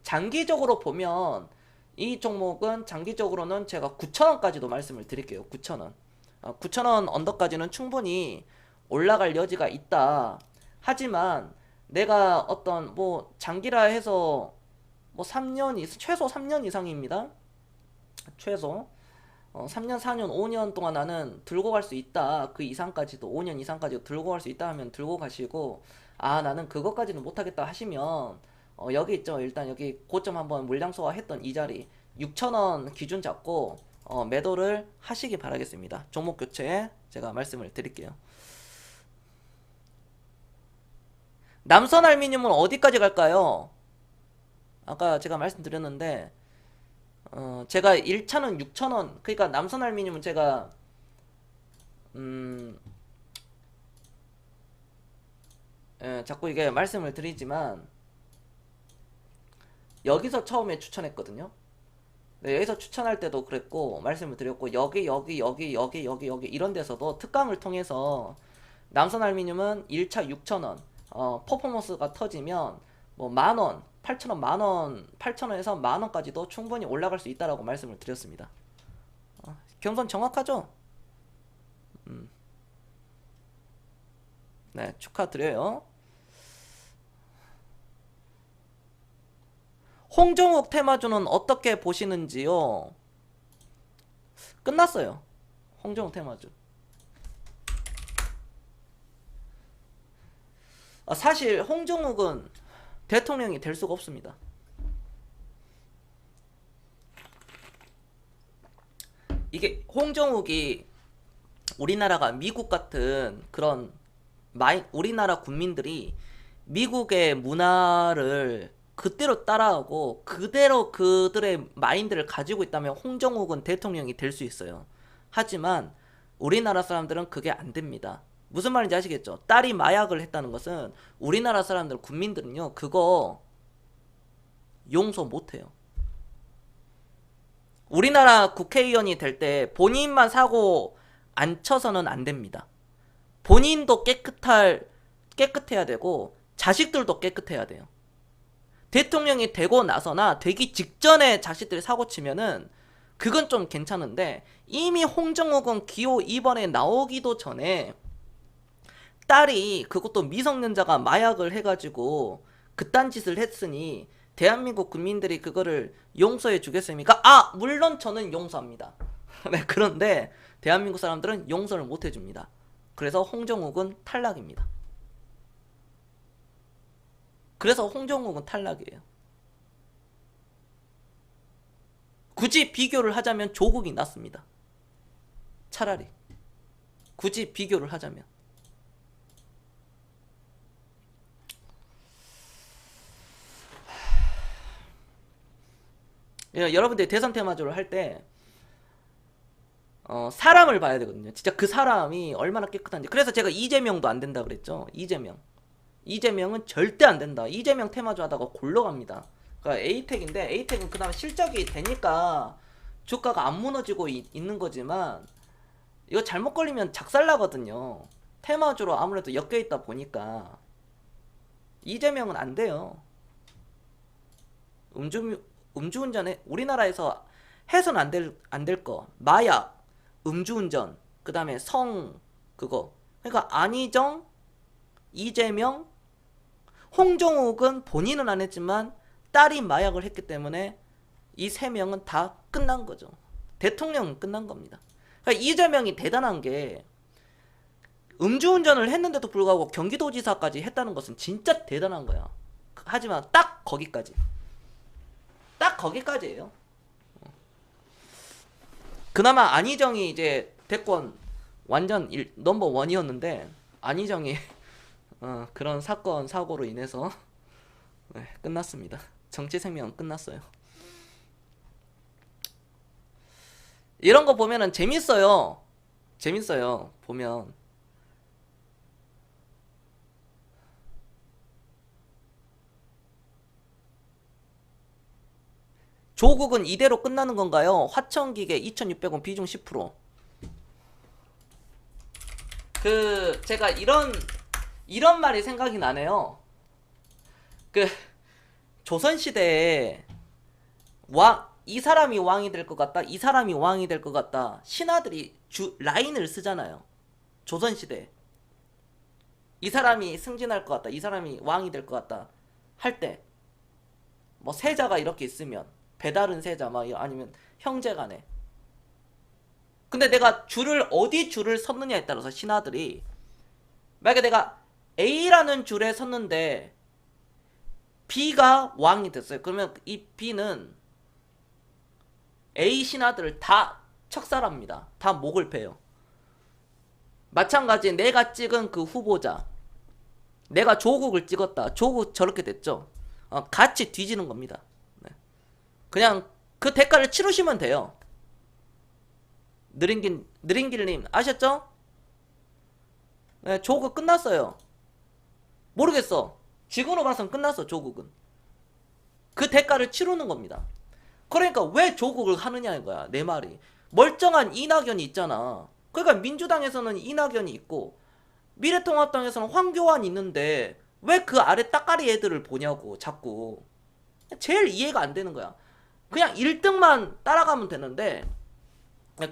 장기적으로 보면 이 종목은 장기적으로는 제가 9천원까지도 말씀을 드릴게요. 9천원. 9천원 언더까지는 충분히 올라갈 여지가 있다. 하지만 내가 어떤 뭐 장기라 해서 뭐 3년 최소 3년 이상입니다. 최소 3년, 4년, 5년 동안 나는 들고 갈 수 있다. 그 이상까지도 5년 이상까지도 들고 갈 수 있다 하면 들고 가시고 나는 그것까지는 못하겠다 하시면 여기 있죠. 일단 여기 고점 한번 물량 소화했던 이 자리 6천원 기준 잡고 매도를 하시기 바라겠습니다. 종목 교체 제가 말씀을 드릴게요. 남선 알미늄은 어디까지 갈까요? 아까 제가 말씀드렸는데 제가 1차는 6천원 그러니까 남선 알미늄은 제가 자꾸 이게 말씀을 드리지만 여기서 처음에 추천했거든요. 네, 여기서 추천할 때도 그랬고 말씀을 드렸고 여기 이런 데서도 특강을 통해서 남선 알미늄은 1차 6천원 퍼포먼스가 터지면 뭐 만원 8천원 만원 8천원에서 만원까지도 충분히 올라갈 수 있다라고 말씀을 드렸습니다. 경선 정확하죠? 네, 축하드려요. 홍종욱 테마주는 어떻게 보시는지요? 끝났어요. 홍종욱 테마주. 사실 홍종욱은 대통령이 될 수가 없습니다. 이게 홍종욱이 우리나라가 미국 같은 그런 우리나라 국민들이 미국의 문화를 그대로 따라하고 그대로 그들의 마인드를 가지고 있다면 홍정욱은 대통령이 될 수 있어요. 하지만 우리나라 사람들은 그게 안 됩니다. 무슨 말인지 아시겠죠? 딸이 마약을 했다는 것은 우리나라 사람들 국민들은요 그거 용서 못해요. 우리나라 국회의원이 될 때 본인만 사고 안 쳐서는 안 됩니다. 본인도 깨끗해야 되고 자식들도 깨끗해야 돼요. 대통령이 되고 나서나 되기 직전에 자식들이 사고 치면은 그건 좀 괜찮은데 이미 홍정욱은 기호 2번에 나오기도 전에 딸이 그것도 미성년자가 마약을 해가지고 그딴 짓을 했으니 대한민국 국민들이 그거를 용서해 주겠습니까? 물론 저는 용서합니다. 네, 그런데 대한민국 사람들은 용서를 못 해줍니다. 그래서 홍정욱은 탈락입니다. 그래서 홍정욱은 탈락이에요. 굳이 비교를 하자면 조국이 낫습니다. 차라리 굳이 비교를 하자면 여러분들이 대선 테마주를 할 때 사람을 봐야 되거든요. 진짜 그 사람이 얼마나 깨끗한지. 그래서 제가 이재명도 안 된다 그랬죠. 이재명은 절대 안 된다. 이재명 테마주 하다가 골로 갑니다. 그러니까 에이텍인데 에이텍은 그나마 실적이 되니까 주가가 안 무너지고 있는 거지만 이거 잘못 걸리면 작살나거든요. 테마주로 아무래도 엮여 있다 보니까 이재명은 안 돼요. 음주운전에 우리나라에서 해선 안 될 거 마약, 음주운전, 그 다음에 그거. 그러니까 안희정, 이재명, 홍정욱은 본인은 안 했지만 딸이 마약을 했기 때문에 이 세 명은 다 끝난 거죠. 대통령은 끝난 겁니다. 그러니까 이재명이 대단한 게 음주운전을 했는데도 불구하고 경기도지사까지 했다는 것은 진짜 대단한 거야. 하지만 딱 거기까지. 딱 거기까지예요. 그나마 안희정이 이제 대권 완전 넘버 원이었는데 안희정이 그런 사건 사고로 인해서 네, 끝났습니다. 정치 생명은 끝났어요. 이런 거 보면은 재밌어요. 재밌어요. 보면. 조국은 이대로 끝나는 건가요? 화천기계 2,600원 비중 10%. 제가 이런 말이 생각이 나네요. 조선시대에 이 사람이 왕이 될 것 같다, 이 사람이 왕이 될 것 같다, 신하들이 라인을 쓰잖아요. 조선시대. 이 사람이 승진할 것 같다, 이 사람이 왕이 될 것 같다 할 때, 뭐 세자가 이렇게 있으면 배다른 세자 막 아니면 형제간에. 근데 내가 어디 줄을 섰느냐에 따라서 신하들이, 만약에 내가 A라는 줄에 섰는데 B가 왕이 됐어요. 그러면 이 B는 A 신하들을 다 척살합니다. 다 목을 베요. 마찬가지 내가 찍은 그 후보자, 내가 조국을 찍었다, 조국 저렇게 됐죠. 같이 뒤지는 겁니다. 네. 그냥 그 대가를 치르시면 돼요. 느린길님 아셨죠? 네, 조국 끝났어요. 모르겠어. 지금으로 봐서는 끝났어. 조국은 그 대가를 치르는 겁니다. 그러니까 왜 조국을 하느냐 이거야. 내 말이. 멀쩡한 이낙연이 있잖아. 그러니까 민주당에서는 이낙연이 있고 미래통합당에서는 황교안이 있는데 왜 그 아래 따까리 애들을 보냐고 자꾸. 제일 이해가 안 되는 거야. 그냥 1등만 따라가면 되는데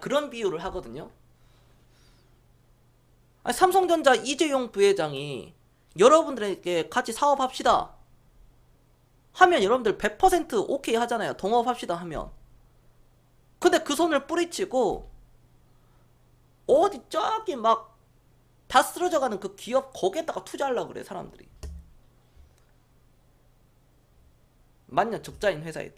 그런 비유를 하거든요. 삼성전자 이재용 부회장이 여러분들에게 같이 사업합시다 하면 여러분들 100% 오케이 하잖아요. 동업합시다 하면. 근데 그 손을 뿌리치고 어디 저기 막 다 쓰러져가는 그 기업 거기에다가 투자하려고 그래 사람들이. 맞냐? 적자인 회사에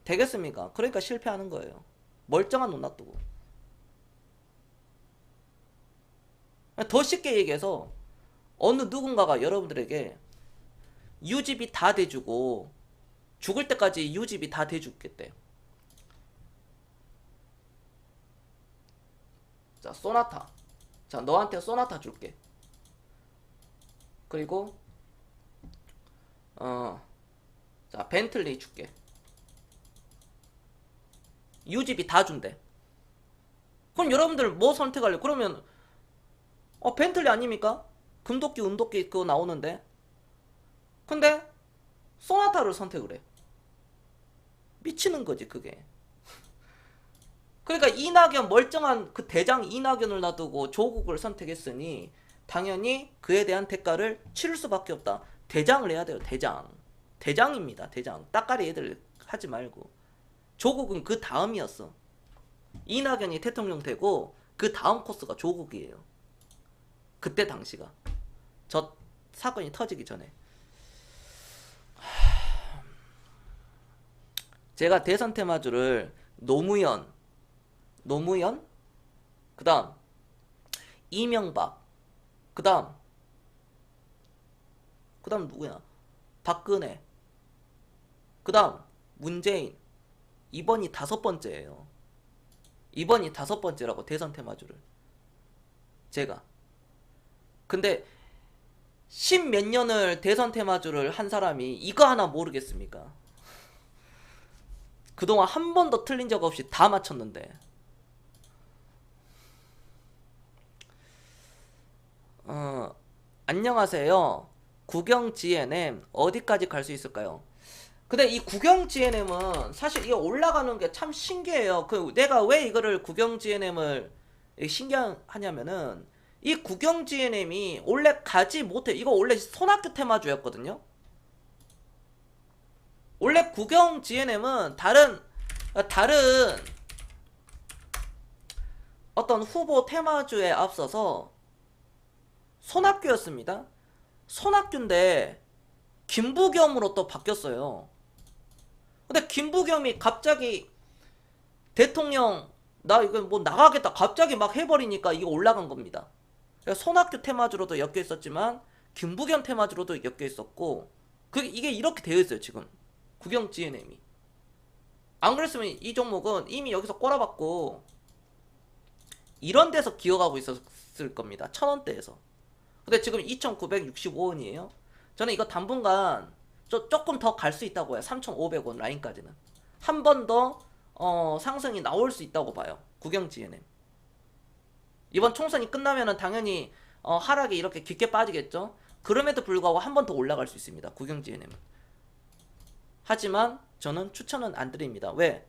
되겠습니까? 그러니까 실패하는 거예요. 멀쩡한 놈 놔두고. 더 쉽게 얘기해서 어느 누군가가 여러분들에게 유지비 다 대주고 죽을 때까지 유지비 다 대주겠대. 자, 소나타. 자, 너한테 소나타 줄게. 그리고 자, 벤틀리 줄게. 유지비 다 준대. 그럼 여러분들 뭐 선택할래? 그러면 벤틀리 아닙니까? 금도끼 은도끼 그거 나오는데. 근데 소나타를 선택을 해. 미치는 거지 그게. 그러니까 이낙연 멀쩡한 그 대장 이낙연을 놔두고 조국을 선택했으니 당연히 그에 대한 대가를 치를 수밖에 없다. 대장을 해야 돼요. 대장. 대장입니다. 대장. 따까리 애들 하지 말고. 조국은 그 다음이었어. 이낙연이 대통령 되고 그 다음 코스가 조국이에요. 그때 당시가. 저 사건이 터지기 전에. 제가 대선 테마주를 노무현, 그 다음 이명박, 그 다음 누구야? 박근혜, 그 다음 문재인. 이번이 5번째예요. 이번이 5번째라고 대선 테마주를 제가. 근데 10몇 년을 대선 테마주를 한 사람이 이거 하나 모르겠습니까? 그동안 한 번도 틀린 적 없이 다 맞췄는데. 안녕하세요. 구경 GNM 어디까지 갈 수 있을까요? 근데 이 구경 GNM은 사실 이게 올라가는 게 참 신기해요. 내가 왜 이거를 구경 GNM을 신기하냐면은 이 구경 GNM이 원래 가지 못해. 이거 원래 손학규 테마주였거든요. 원래 구경 GNM은 다른 어떤 후보 테마주에 앞서서 손학규였습니다. 손학규인데 김부겸으로 또 바뀌었어요. 근데 김부겸이 갑자기 대통령 나 이거 뭐 나가겠다 갑자기 막 해버리니까 이거 올라간 겁니다. 손학규 테마주로도 엮여 있었지만 김부겸 테마주로도 엮여 있었고 이게 이렇게 되어 있어요 지금 국영 GNM이. 안 그랬으면 이 종목은 이미 여기서 꼬라박고 이런 데서 기어가고 있었을 겁니다. 1000원대에서. 근데 지금 2965원이에요. 저는 이거 당분간 조금 더 갈 수 있다고 해요. 3500원 라인까지는 한 번 더 상승이 나올 수 있다고 봐요. 국영 GNM. 이번 총선이 끝나면은 당연히 하락이 이렇게 깊게 빠지겠죠. 그럼에도 불구하고 한 번 더 올라갈 수 있습니다. 국영 GNM은. 하지만 저는 추천은 안 드립니다. 왜?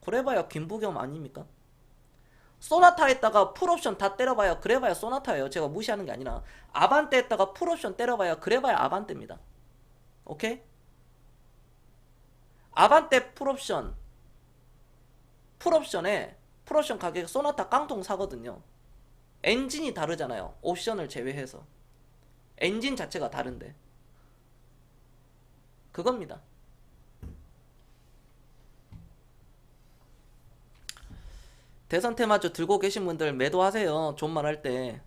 그래봐야 김부겸 아닙니까? 소나타 했다가 풀옵션 다 때려봐야 그래봐야 소나타예요. 제가 무시하는 게 아니라 아반떼 했다가 풀옵션 때려봐야 그래봐야 아반떼입니다. 오케이? 아반떼 풀옵션에 풀옵션 가격에 소나타 깡통 사거든요. 엔진이 다르잖아요. 옵션을 제외해서 엔진 자체가 다른데 그겁니다. 대선 테마주 들고 계신 분들 매도하세요. 좋은 말 할 때.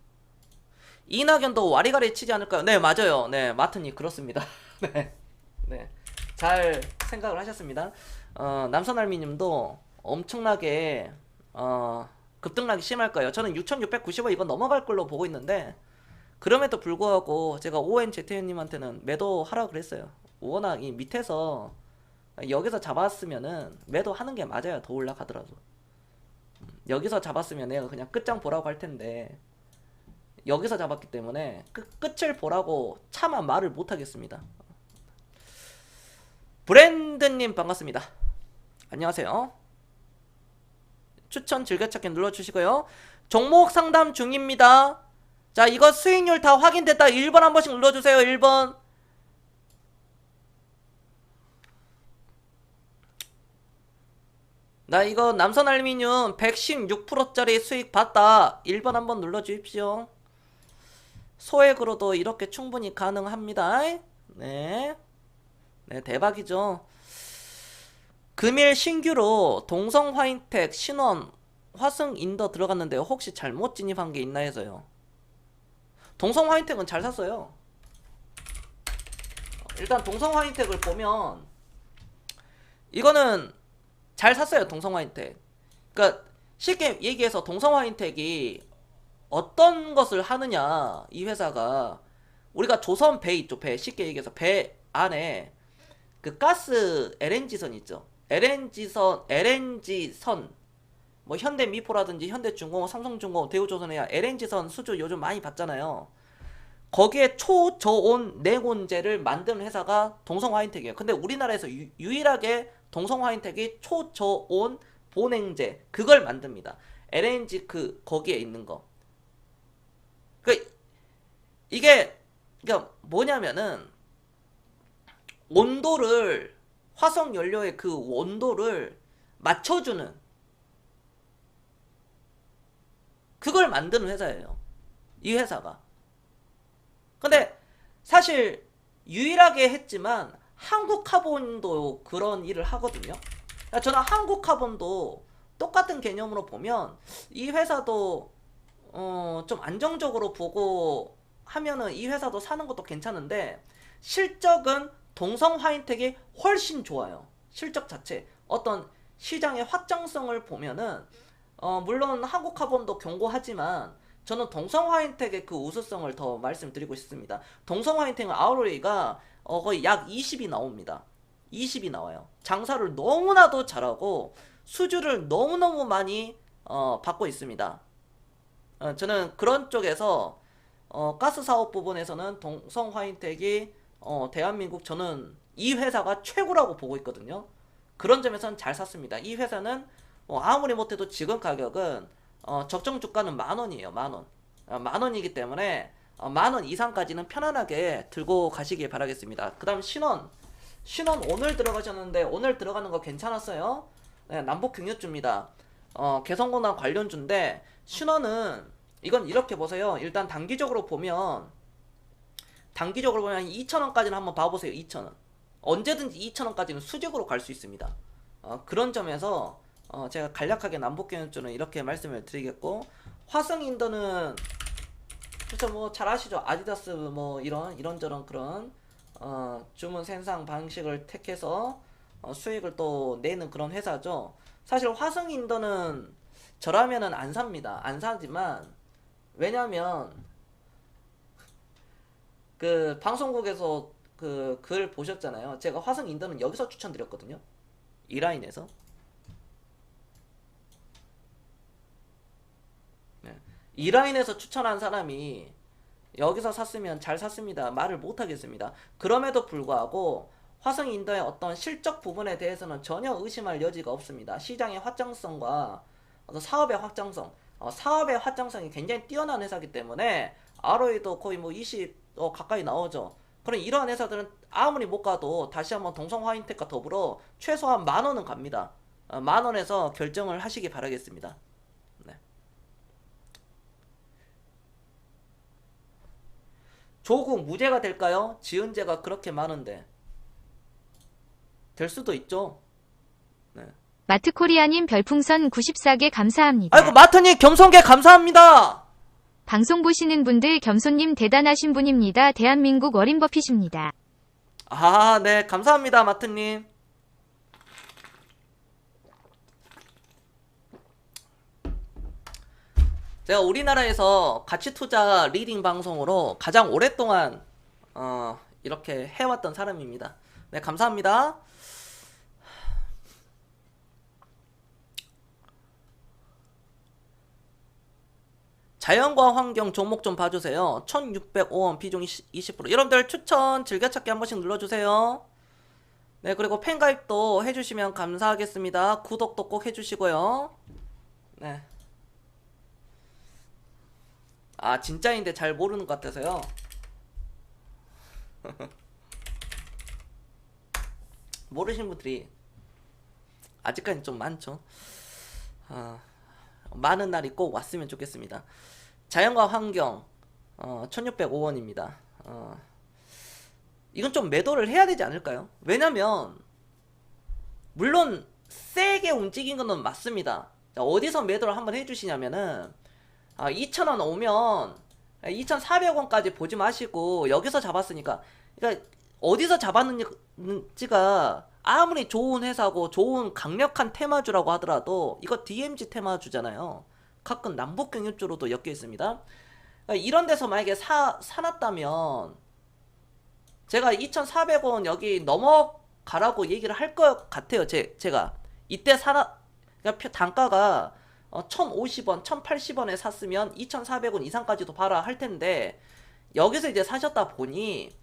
이낙연도 와리가리 치지 않을까요? 네, 맞아요. 네, 마트님 그렇습니다. 네, 네, 잘 생각을 하셨습니다. 남선알미님도 엄청나게 급등락이 심할 거예요. 저는 6,690원 이건 넘어갈 걸로 보고 있는데 그럼에도 불구하고 제가 ONZTN님한테는 매도하라고 그랬어요. 워낙 이 밑에서 여기서 잡았으면은 매도하는 게 맞아요. 더 올라가더라도. 여기서 잡았으면 내가 그냥 끝장 보라고 할 텐데 여기서 잡았기 때문에 끝을 보라고 차마 말을 못 하겠습니다. 브랜드님 반갑습니다. 안녕하세요. 추천 즐겨찾기 눌러주시고요. 종목 상담 중입니다. 자, 이거 수익률 다 확인됐다. 1번 한 번씩 눌러주세요. 1번. 나 이거 남선알미늄 116%짜리 수익 봤다. 1번 한번 눌러주십시오. 소액으로도 이렇게 충분히 가능합니다. 네. 네, 대박이죠. 금일 신규로 동성화인텍, 신원, 화승인더 들어갔는데 혹시 잘못 진입한 게 있나 해서요. 동성화인텍은 잘 샀어요. 일단 동성화인텍을 보면 이거는 잘 샀어요. 동성화인텍. 그러니까 쉽게 얘기해서 동성화인텍이 어떤 것을 하느냐, 이 회사가 우리가 조선 배 있죠. 배 쉽게 얘기해서 배 안에 그 가스 LNG선 있죠. LNG선 뭐 현대미포라든지 현대중공업, 삼성중공업, 대우조선해야 LNG선 수주 요즘 많이 받잖아요. 거기에 초저온 냉온재를 만드는 회사가 동성화인텍이에요. 근데 우리나라에서 유일하게 동성화인텍이 초저온 보냉재 그걸 만듭니다. LNG 거기에 있는 거. 이게 그러니까 뭐냐면은 온도를 화석 연료의 그 온도를 맞춰주는 그걸 만드는 회사예요. 이 회사가. 근데 사실 유일하게 했지만 한국카본도 그런 일을 하거든요. 저는 한국카본도 똑같은 개념으로 보면 이 회사도 좀 안정적으로 보고 하면은 이 회사도 사는 것도 괜찮은데 실적은 동성화인텍이 훨씬 좋아요. 실적 자체 어떤 시장의 확장성을 보면은 물론 한국카본도 견고하지만 저는 동성화인텍의 그 우수성을 더 말씀드리고 싶습니다. 동성화인텍은 ROE가 거의 약 20이 나옵니다. 20이 나와요. 장사를 너무나도 잘하고 수주를 너무너무 많이 받고 있습니다. 저는 그런 쪽에서 가스 사업 부분에서는 동성화인텍이 대한민국 저는 이 회사가 최고라고 보고 있거든요. 그런 점에서는 잘 샀습니다. 이 회사는 아무리 못해도 지금 가격은 적정 주가는 10,000원이에요. 10,000원. 10,000원이기 때문에 10,000원 이상까지는 편안하게 들고 가시길 바라겠습니다. 그 다음 신원 오늘 들어가셨는데 오늘 들어가는 거 괜찮았어요. 네, 남북경유주입니다. 개성공단 관련주인데 신원은 이건 이렇게 보세요. 일단 단기적으로 보면 2,000원까지는 한번 봐보세요. 2,000원. 언제든지 2,000원까지는 수직으로 갈 수 있습니다. 그런 점에서 제가 간략하게 남북경유주는 이렇게 말씀을 드리겠고, 화성인더는 그래서 뭐 잘 아시죠? 아디다스 뭐 이런저런 그런 주문 생산 방식을 택해서 수익을 또 내는 그런 회사죠. 사실 화성인더는 저라면은 안 삽니다. 안 사지만 왜냐면 그 방송국에서 그 글 보셨잖아요. 제가 화성인더는 여기서 추천드렸거든요. 이 라인에서. 네. 이 라인에서 추천한 사람이 여기서 샀으면 잘 샀습니다. 말을 못 하겠습니다. 그럼에도 불구하고 화성인더의 어떤 실적 부분에 대해서는 전혀 의심할 여지가 없습니다. 시장의 확장성과 어떤 사업의 확장성, 사업의 확장성이 굉장히 뛰어난 회사이기 때문에 ROE도 거의 뭐 20 가까이 나오죠. 그럼 이러한 회사들은 아무리 못 가도 다시 한번 동성화인텍과 더불어 최소한 10,000원은 갑니다. 10,000원에서 결정을 하시기 바라겠습니다. 네. 조국 무죄가 될까요? 지은 죄가 그렇게 많은데. 될 수도 있죠. 네. 마트코리아님 별풍선 94개 감사합니다. 아이고 마트님 겸손계 감사합니다. 방송 보시는 분들 겸손님 대단하신 분입니다. 대한민국 워린 버핏입니다. 네 감사합니다 마트님. 제가 우리나라에서 가치투자 리딩 방송으로 가장 오랫동안 이렇게 해왔던 사람입니다. 네 감사합니다. 자연과 환경 종목 좀 봐주세요. 1605원 비중 20%. 여러분들 추천 즐겨찾기 한 번씩 눌러주세요. 네 그리고 팬가입도 해주시면 감사하겠습니다. 구독도 꼭 해주시고요. 네. 진짜인데 잘 모르는 것 같아서요. 모르시는 분들이 아직까지 좀 많죠. 많은 날이 꼭 왔으면 좋겠습니다. 자연과 환경 1605원입니다. 이건 좀 매도를 해야 되지 않을까요? 왜냐면 물론 세게 움직인 건 맞습니다. 자, 어디서 매도를 한번 해주시냐면은 2,000원 오면 2,400원까지 보지 마시고 여기서 잡았으니까, 그러니까 어디서 잡았는지가 아무리 좋은 회사고 좋은 강력한 테마주라고 하더라도 이거 DMZ 테마주잖아요. 가끔 남북경유주로도 엮여 있습니다. 그러니까 이런 데서 만약에 사놨다면 제가 2,400원 여기 넘어가라고 얘기를 할 것 같아요. 제가 이때 그러니까 단가가 1,050원, 1,080원에 샀으면 2,400원 이상까지도 봐라 할 텐데, 여기서 이제 사셨다 보니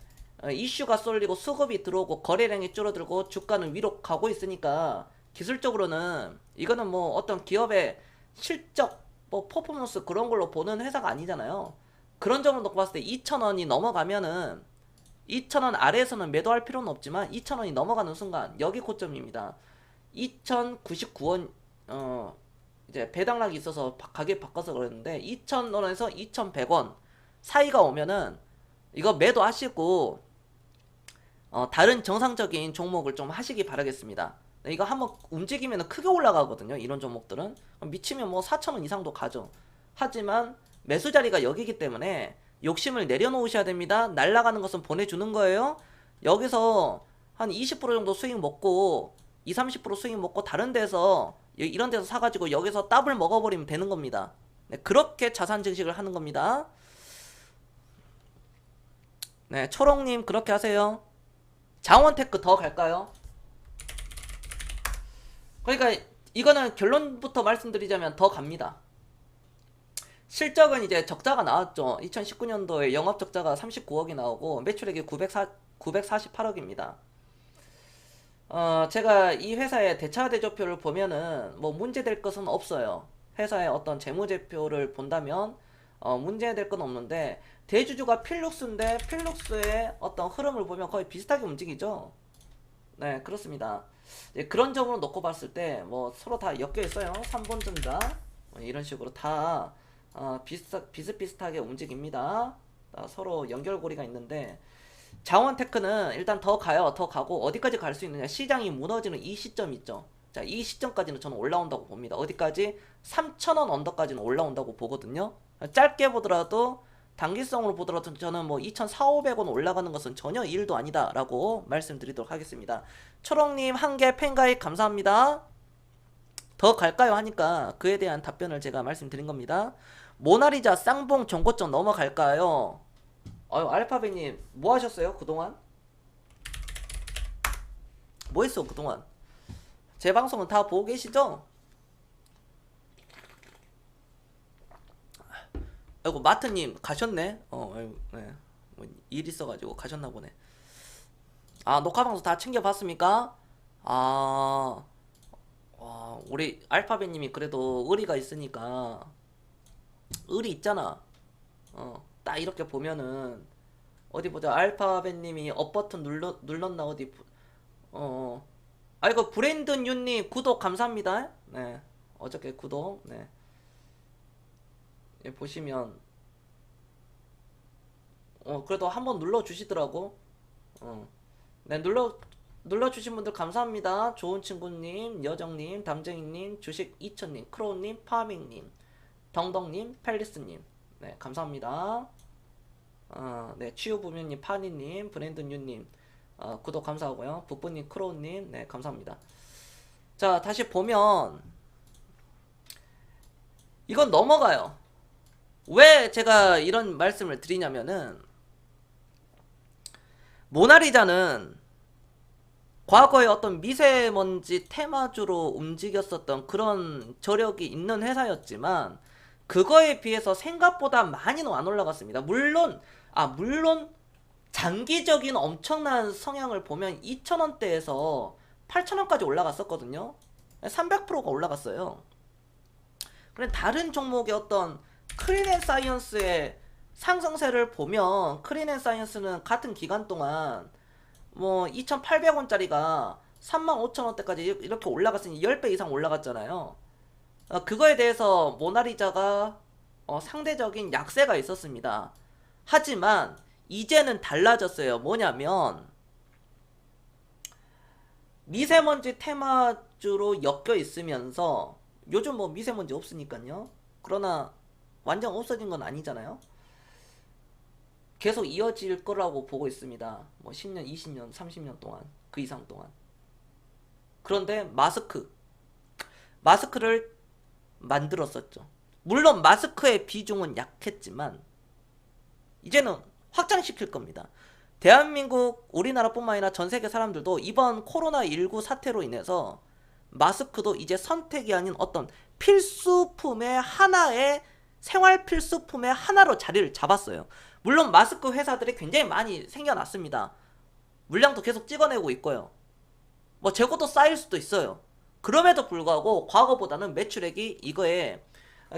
이슈가 쏠리고 수급이 들어오고 거래량이 줄어들고 주가는 위로 가고 있으니까, 기술적으로는 이거는 뭐 어떤 기업의 실적 뭐 퍼포먼스 그런 걸로 보는 회사가 아니잖아요. 그런 점을 놓고 봤을 때 2,000원이 넘어가면은 2,000원 아래에서는 매도할 필요는 없지만 2,000원이 넘어가는 순간 여기 고점입니다. 2,099원 이제 배당락이 있어서 가격 바꿔서 그랬는데 2,000원에서 2,100원 사이가 오면은 이거 매도하시고 다른 정상적인 종목을 좀 하시기 바라겠습니다. 이거 한번 움직이면 크게 올라가거든요. 이런 종목들은 미치면 뭐 4,000원 이상도 가죠. 하지만 매수 자리가 여기기 때문에 욕심을 내려놓으셔야 됩니다. 날아가는 것은 보내주는 거예요. 여기서 한 20% 정도 수익 먹고 20-30% 수익 먹고 다른 데서 이런 데서 사가지고 여기서 더블 먹어버리면 되는 겁니다. 네, 그렇게 자산 증식을 하는 겁니다. 네, 초롱님 그렇게 하세요. 장원테크 더 갈까요? 그러니까 이거는 결론부터 말씀드리자면 더 갑니다. 실적은 이제 적자가 나왔죠. 2019년도에 영업 적자가 39억이 나오고 매출액이 948억입니다. 제가 이 회사의 대차대조표를 보면은 뭐 문제될 것은 없어요. 회사의 어떤 재무제표를 본다면 문제될 건 없는데, 대주주가 필룩스인데 필룩스의 어떤 흐름을 보면 거의 비슷하게 움직이죠. 네 그렇습니다. 그런 점으로 놓고 봤을 때 뭐 서로 다 엮여 있어요. 3번 전자 이런 식으로 다 비슷비슷하게 움직입니다. 서로 연결고리가 있는데 자원테크는 일단 더 가요. 더 가고 어디까지 갈 수 있느냐. 시장이 무너지는 이 시점 있죠. 자, 이 시점까지는 저는 올라온다고 봅니다. 어디까지? 3,000원 언더까지는 올라온다고 보거든요. 짧게 보더라도 단기성으로 보더라도 저는 뭐 2,400~500원 올라가는 것은 전혀 일도 아니다 라고 말씀드리도록 하겠습니다. 초롱님 한 개 팬가입 감사합니다. 더 갈까요 하니까 그에 대한 답변을 제가 말씀드린 겁니다. 모나리자 쌍봉 정고점 넘어갈까요? 알파벳님 뭐 하셨어요 그동안? 뭐 했어 그동안? 제 방송은 다 보고 계시죠? 아이고 마트님 가셨네. 네. 뭐일 있어가지고 가셨나 보네. 녹화 방송 다 챙겨봤습니까? 우리 알파벳님이 그래도 의리가 있으니까 의리 있잖아. 딱 이렇게 보면은 어디 보자. 알파벳님이 업 버튼 눌렀나 어디. 아이고 브랜드 뉴님 구독 감사합니다. 네, 어저께 구독. 네, 보시면 그래도 한번 눌러주시더라고. 네, 눌러주신 분들 감사합니다. 좋은 친구님, 여정님, 담쟁이님, 주식 2000님, 크로우님, 파밍님, 덩덩님, 팰리스님. 네, 감사합니다. 네, 치유부면님, 파니님, 브랜드뉴님, 구독 감사하고요. 북부님, 크로우님, 네, 감사합니다. 자, 다시 보면, 이건 넘어가요. 왜 제가 이런 말씀을 드리냐면은, 모나리자는 과거에 어떤 미세먼지 테마주로 움직였었던 그런 저력이 있는 회사였지만 그거에 비해서 생각보다 많이는 안 올라갔습니다. 물론 장기적인 엄청난 성향을 보면 2,000원대에서 8,000원까지 올라갔었거든요. 300%가 올라갔어요. 그런데 다른 종목의 어떤 크린앤사이언스의 상승세를 보면 크린앤사이언스는 같은 기간 동안 뭐 2,800원짜리가 35,000원대까지 이렇게 올라갔으니 10배 이상 올라갔잖아요. 그거에 대해서 모나리자가 상대적인 약세가 있었습니다. 하지만 이제는 달라졌어요. 뭐냐면 미세먼지 테마주로 엮여 있으면서 요즘 뭐 미세먼지 없으니까요. 그러나 완전 없어진 건 아니잖아요. 계속 이어질 거라고 보고 있습니다. 뭐 10년, 20년, 30년 동안, 그 이상 동안. 그런데 마스크를 만들었었죠. 물론 마스크의 비중은 약했지만 이제는 확장시킬 겁니다. 대한민국, 우리나라뿐만 아니라 전 세계 사람들도 이번 코로나19 사태로 인해서 마스크도 이제 선택이 아닌 어떤 필수품의 하나의 생활 필수품의 하나로 자리를 잡았어요. 물론 마스크 회사들이 굉장히 많이 생겨났습니다. 물량도 계속 찍어내고 있고요. 뭐 재고도 쌓일 수도 있어요. 그럼에도 불구하고 과거보다는 매출액이 이거에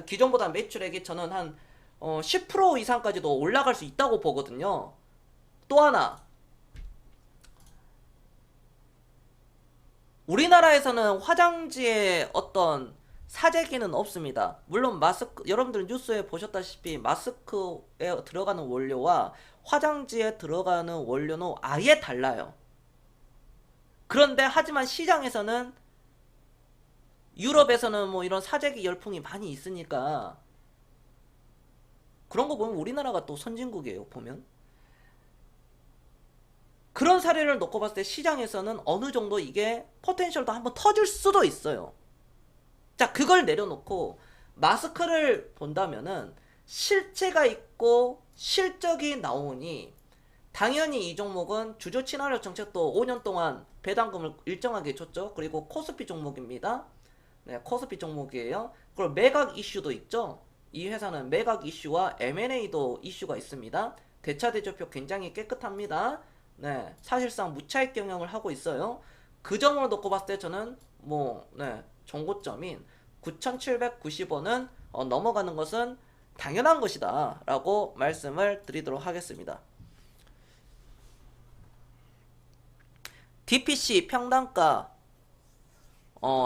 기존보다 매출액이 저는 한 10% 이상까지도 올라갈 수 있다고 보거든요. 또 하나, 우리나라에서는 화장지에 어떤 사재기는 없습니다. 물론 마스크, 여러분들 뉴스에 보셨다시피 마스크에 들어가는 원료와 화장지에 들어가는 원료는 아예 달라요. 그런데 하지만 시장에서는 유럽에서는 뭐 이런 사재기 열풍이 많이 있으니까 그런 거 보면 우리나라가 또 선진국이에요. 보면 그런 사례를 놓고 봤을 때 시장에서는 어느 정도 이게 포텐셜도 한번 터질 수도 있어요. 자, 그걸 내려놓고 마스크를 본다면은 실체가 있고 실적이 나오니 당연히 이 종목은 주주 친화력 정책도 5년 동안 배당금을 일정하게 줬죠. 그리고 코스피 종목입니다. 네, 코스피 종목이에요. 그리고 매각 이슈도 있죠. 이 회사는 매각 이슈와 M&A도 이슈가 있습니다. 대차대조표 굉장히 깨끗합니다. 네, 사실상 무차익 경영을 하고 있어요. 그 점으로 놓고 봤을 때 저는 정고점인 9,790원은 넘어가는 것은 당연한 것이다 라고 말씀을 드리도록 하겠습니다. DPC 평단가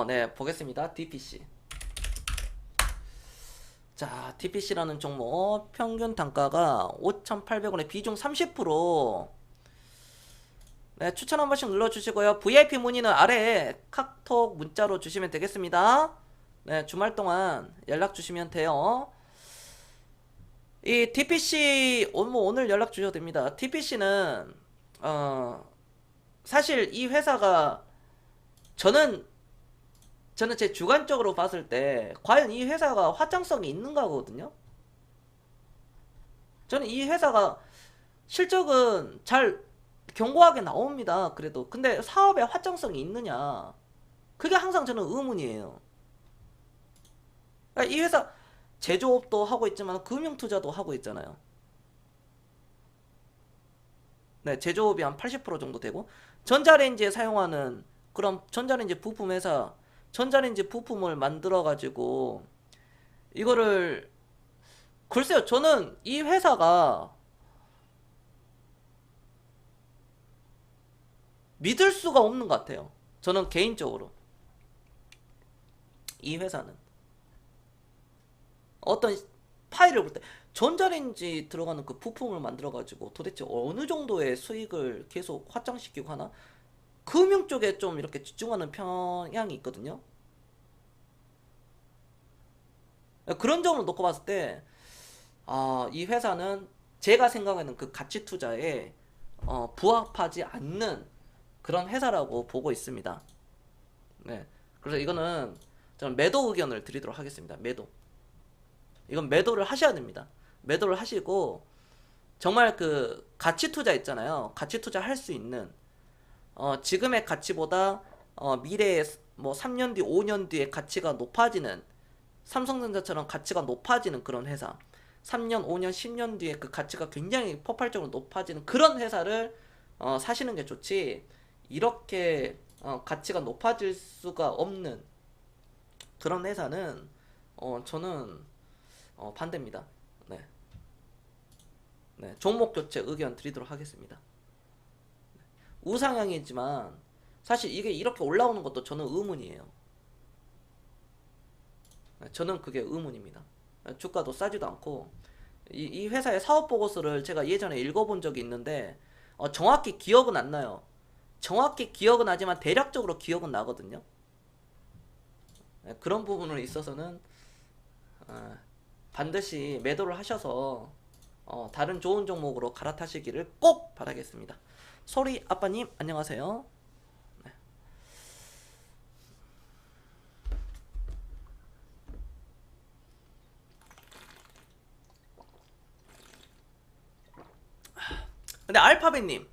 네, 보겠습니다. DPC 자, TPC라는 종목 평균 단가가 5,800원에 비중 30%. 네, 추천 한 번씩 눌러주시고요. VIP 문의는 아래에 카톡 문자로 주시면 되겠습니다. 네, 주말 동안 연락 주시면 돼요. 이 TPC 뭐 오늘 연락 주셔도 됩니다. TPC는 사실 이 회사가 저는 제 주관적으로 봤을 때 과연 이 회사가 확장성이 있는가 하거든요. 저는 이 회사가 실적은 잘 견고하게 나옵니다. 그래도 근데 사업의 확장성이 있느냐, 그게 항상 저는 의문이에요. 그러니까 이 회사 제조업도 하고 있지만 금융투자도 하고 있잖아요. 네, 제조업이 한 80% 정도 되고, 전자레인지에 사용하는 그런 전자레인지 부품 회사, 전자레인지 부품을 만들어 가지고 이거를, 글쎄요, 저는 이 회사가 믿을 수가 없는 것 같아요. 저는 개인적으로 이 회사는 어떤 파일을 볼 때 전자레인지 들어가는 그 부품을 만들어 가지고 도대체 어느 정도의 수익을 계속 확장시키고 하나, 금융 쪽에 좀 이렇게 집중하는 평향이 있거든요. 그런 점으로 놓고 봤을 때, 이 회사는 제가 생각하는 그 가치 투자에 부합하지 않는 그런 회사라고 보고 있습니다. 네. 그래서 이거는 저는 매도 의견을 드리도록 하겠습니다. 매도. 이건 매도를 하셔야 됩니다. 매도를 하시고, 정말 그 가치 투자 있잖아요. 가치 투자 할 수 있는, 지금의 가치보다 미래에 뭐 3년 뒤, 5년 뒤에 가치가 높아지는, 삼성전자처럼 가치가 높아지는 그런 회사, 3년, 5년, 10년 뒤에 그 가치가 굉장히 폭발적으로 높아지는 그런 회사를 사시는 게 좋지, 이렇게 가치가 높아질 수가 없는 그런 회사는 저는 반대입니다. 네. 네, 종목 교체 의견 드리도록 하겠습니다. 우상향이지만 사실 이게 이렇게 올라오는 것도 저는 의문이에요. 저는 그게 의문입니다. 주가도 싸지도 않고, 이 회사의 사업 보고서를 제가 예전에 읽어본 적이 있는데 정확히 기억은 안 나요. 정확히 기억은 나지만 대략적으로 기억은 나거든요. 그런 부분에 있어서는 반드시 매도를 하셔서 다른 좋은 종목으로 갈아타시기를 꼭 바라겠습니다. 소리 아빠님 안녕하세요. 네. 근데 알파벳님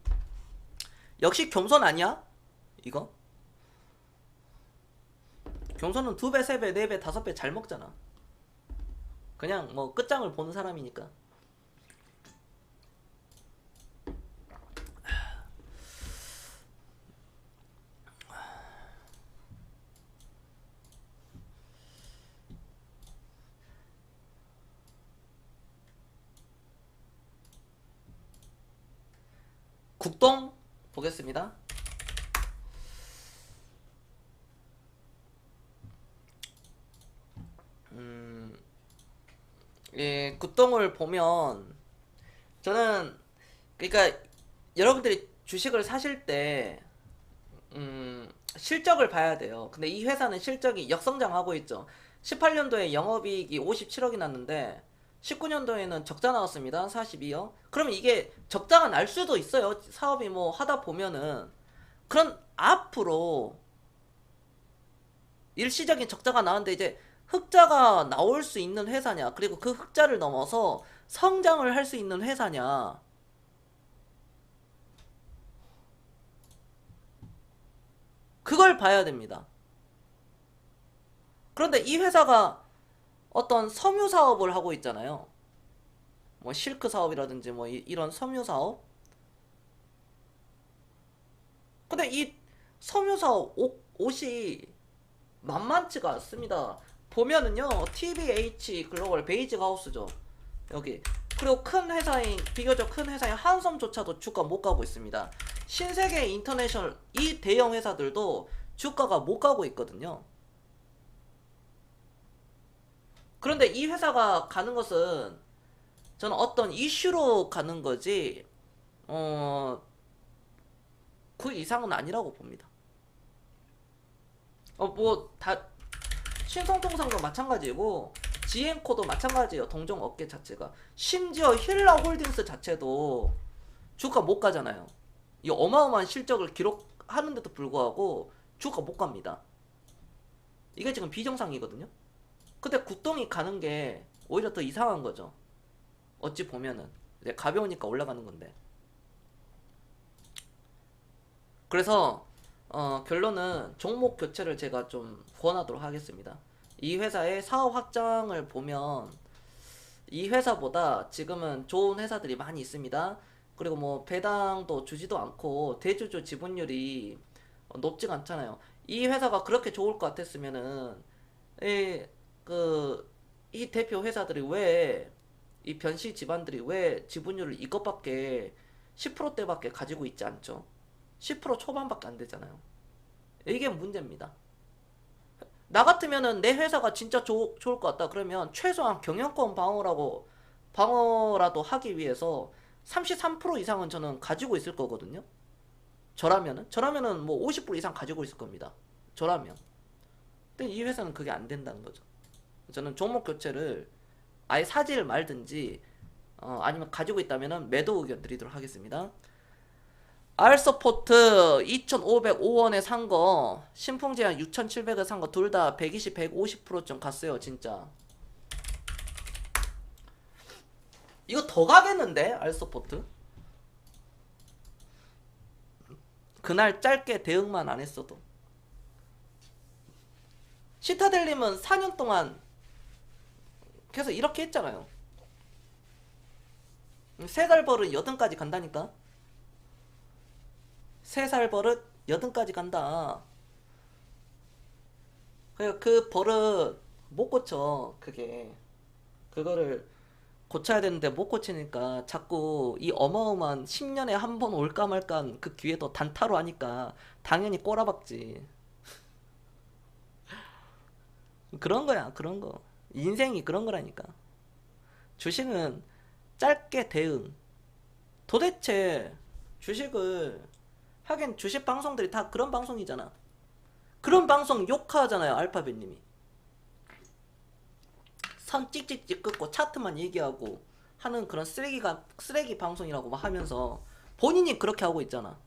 역시 겸손 아니야? 이거? 겸손은 2배, 3배, 4배, 5배 잘 먹잖아. 그냥 뭐 끝장을 보는 사람이니까. 국동 보겠습니다. 예, 국동을 보면 저는, 그러니까 여러분들이 주식을 사실 때 실적을 봐야 돼요. 근데 이 회사는 실적이 역성장하고 있죠. 18년도에 영업이익이 57억이 났는데 19년도에는 적자 나왔습니다. 42억. 그러면 이게 적자가 날 수도 있어요. 사업이 뭐 하다 보면은. 그런 앞으로 일시적인 적자가 나왔는데 이제 흑자가 나올 수 있는 회사냐, 그리고 그 흑자를 넘어서 성장을 할 수 있는 회사냐, 그걸 봐야 됩니다. 그런데 이 회사가 어떤 섬유 사업을 하고 있잖아요. 뭐 실크 사업이라든지 뭐 이런 섬유 사업. 근데 이 섬유 사업 옷이 만만치가 않습니다. 보면은요, TBH 글로벌 베이직 하우스죠. 여기. 그리고 큰 회사인, 비교적 큰 회사인 한섬조차도 주가 못 가고 있습니다. 신세계 인터내셔널, 이 대형 회사들도 주가가 못 가고 있거든요. 그런데 이 회사가 가는 것은 저는 어떤 이슈로 가는 거지, 어, 그 이상은 아니라고 봅니다. 신성통상도 마찬가지고, 지앤코도 마찬가지예요. 동종 업계 자체가. 심지어 힐라홀딩스 자체도 주가 못 가잖아요. 이 어마어마한 실적을 기록하는데도 불구하고 주가 못 갑니다. 이게 지금 비정상이거든요. 근데 구똥이 가는 게 오히려 더 이상한 거죠. 어찌 보면은 이제 가벼우니까 올라가는 건데. 그래서 결론은 종목 교체를 제가 좀 권하도록 하겠습니다. 이 회사의 사업 확장을 보면 이 회사보다 지금은 좋은 회사들이 많이 있습니다. 그리고 뭐 배당도 주지도 않고 대주주 지분율이 높지가 않잖아요. 이 회사가 그렇게 좋을 것 같았으면은 이, 이 대표 회사들이 왜, 이 변시 집안들이 왜 지분율을 이것밖에 10%대밖에 가지고 있지 않죠? 10% 초반밖에 안 되잖아요. 이게 문제입니다. 나 같으면은 내 회사가 진짜 좋을 것 같다 그러면 최소한 경영권 방어라도 하기 위해서 33% 이상은 저는 가지고 있을 거거든요. 저라면은 뭐 50% 이상 가지고 있을 겁니다. 저라면. 근데 이 회사는 그게 안 된다는 거죠. 저는 종목 교체를 아예 사지를 말든지 아니면 가지고 있다면은 매도 의견 드리도록 하겠습니다. 알서포트 2,505원에 산 거, 신풍제한 6,700에 산 거 둘 다 120, 150%좀 갔어요, 진짜. 이거 더 가겠는데, 알서포트? 그날 짧게 대응만 안 했어도. 시타델님은 4년 동안 계속 이렇게 했잖아요. 3살 버릇 8까지 간다니까? 3살 버릇 8까지 간다. 그 버릇 못 고쳐, 그게. 그거를 고쳐야 되는데 못 고치니까 자꾸 이 어마어마한 10년에 한 번 올까 말까 그 기회도 단타로 하니까 당연히 꼬라박지. 그런 거야, 그런 거. 인생이 그런 거라니까. 주식은 짧게 대응. 도대체 주식을, 하긴 주식 방송들이 다 그런 방송이잖아. 그런 방송 욕하잖아요, 알파벳님이. 선 찍찍찍 긋고 차트만 얘기하고 하는 그런 쓰레기 방송이라고 막 하면서 본인이 그렇게 하고 있잖아.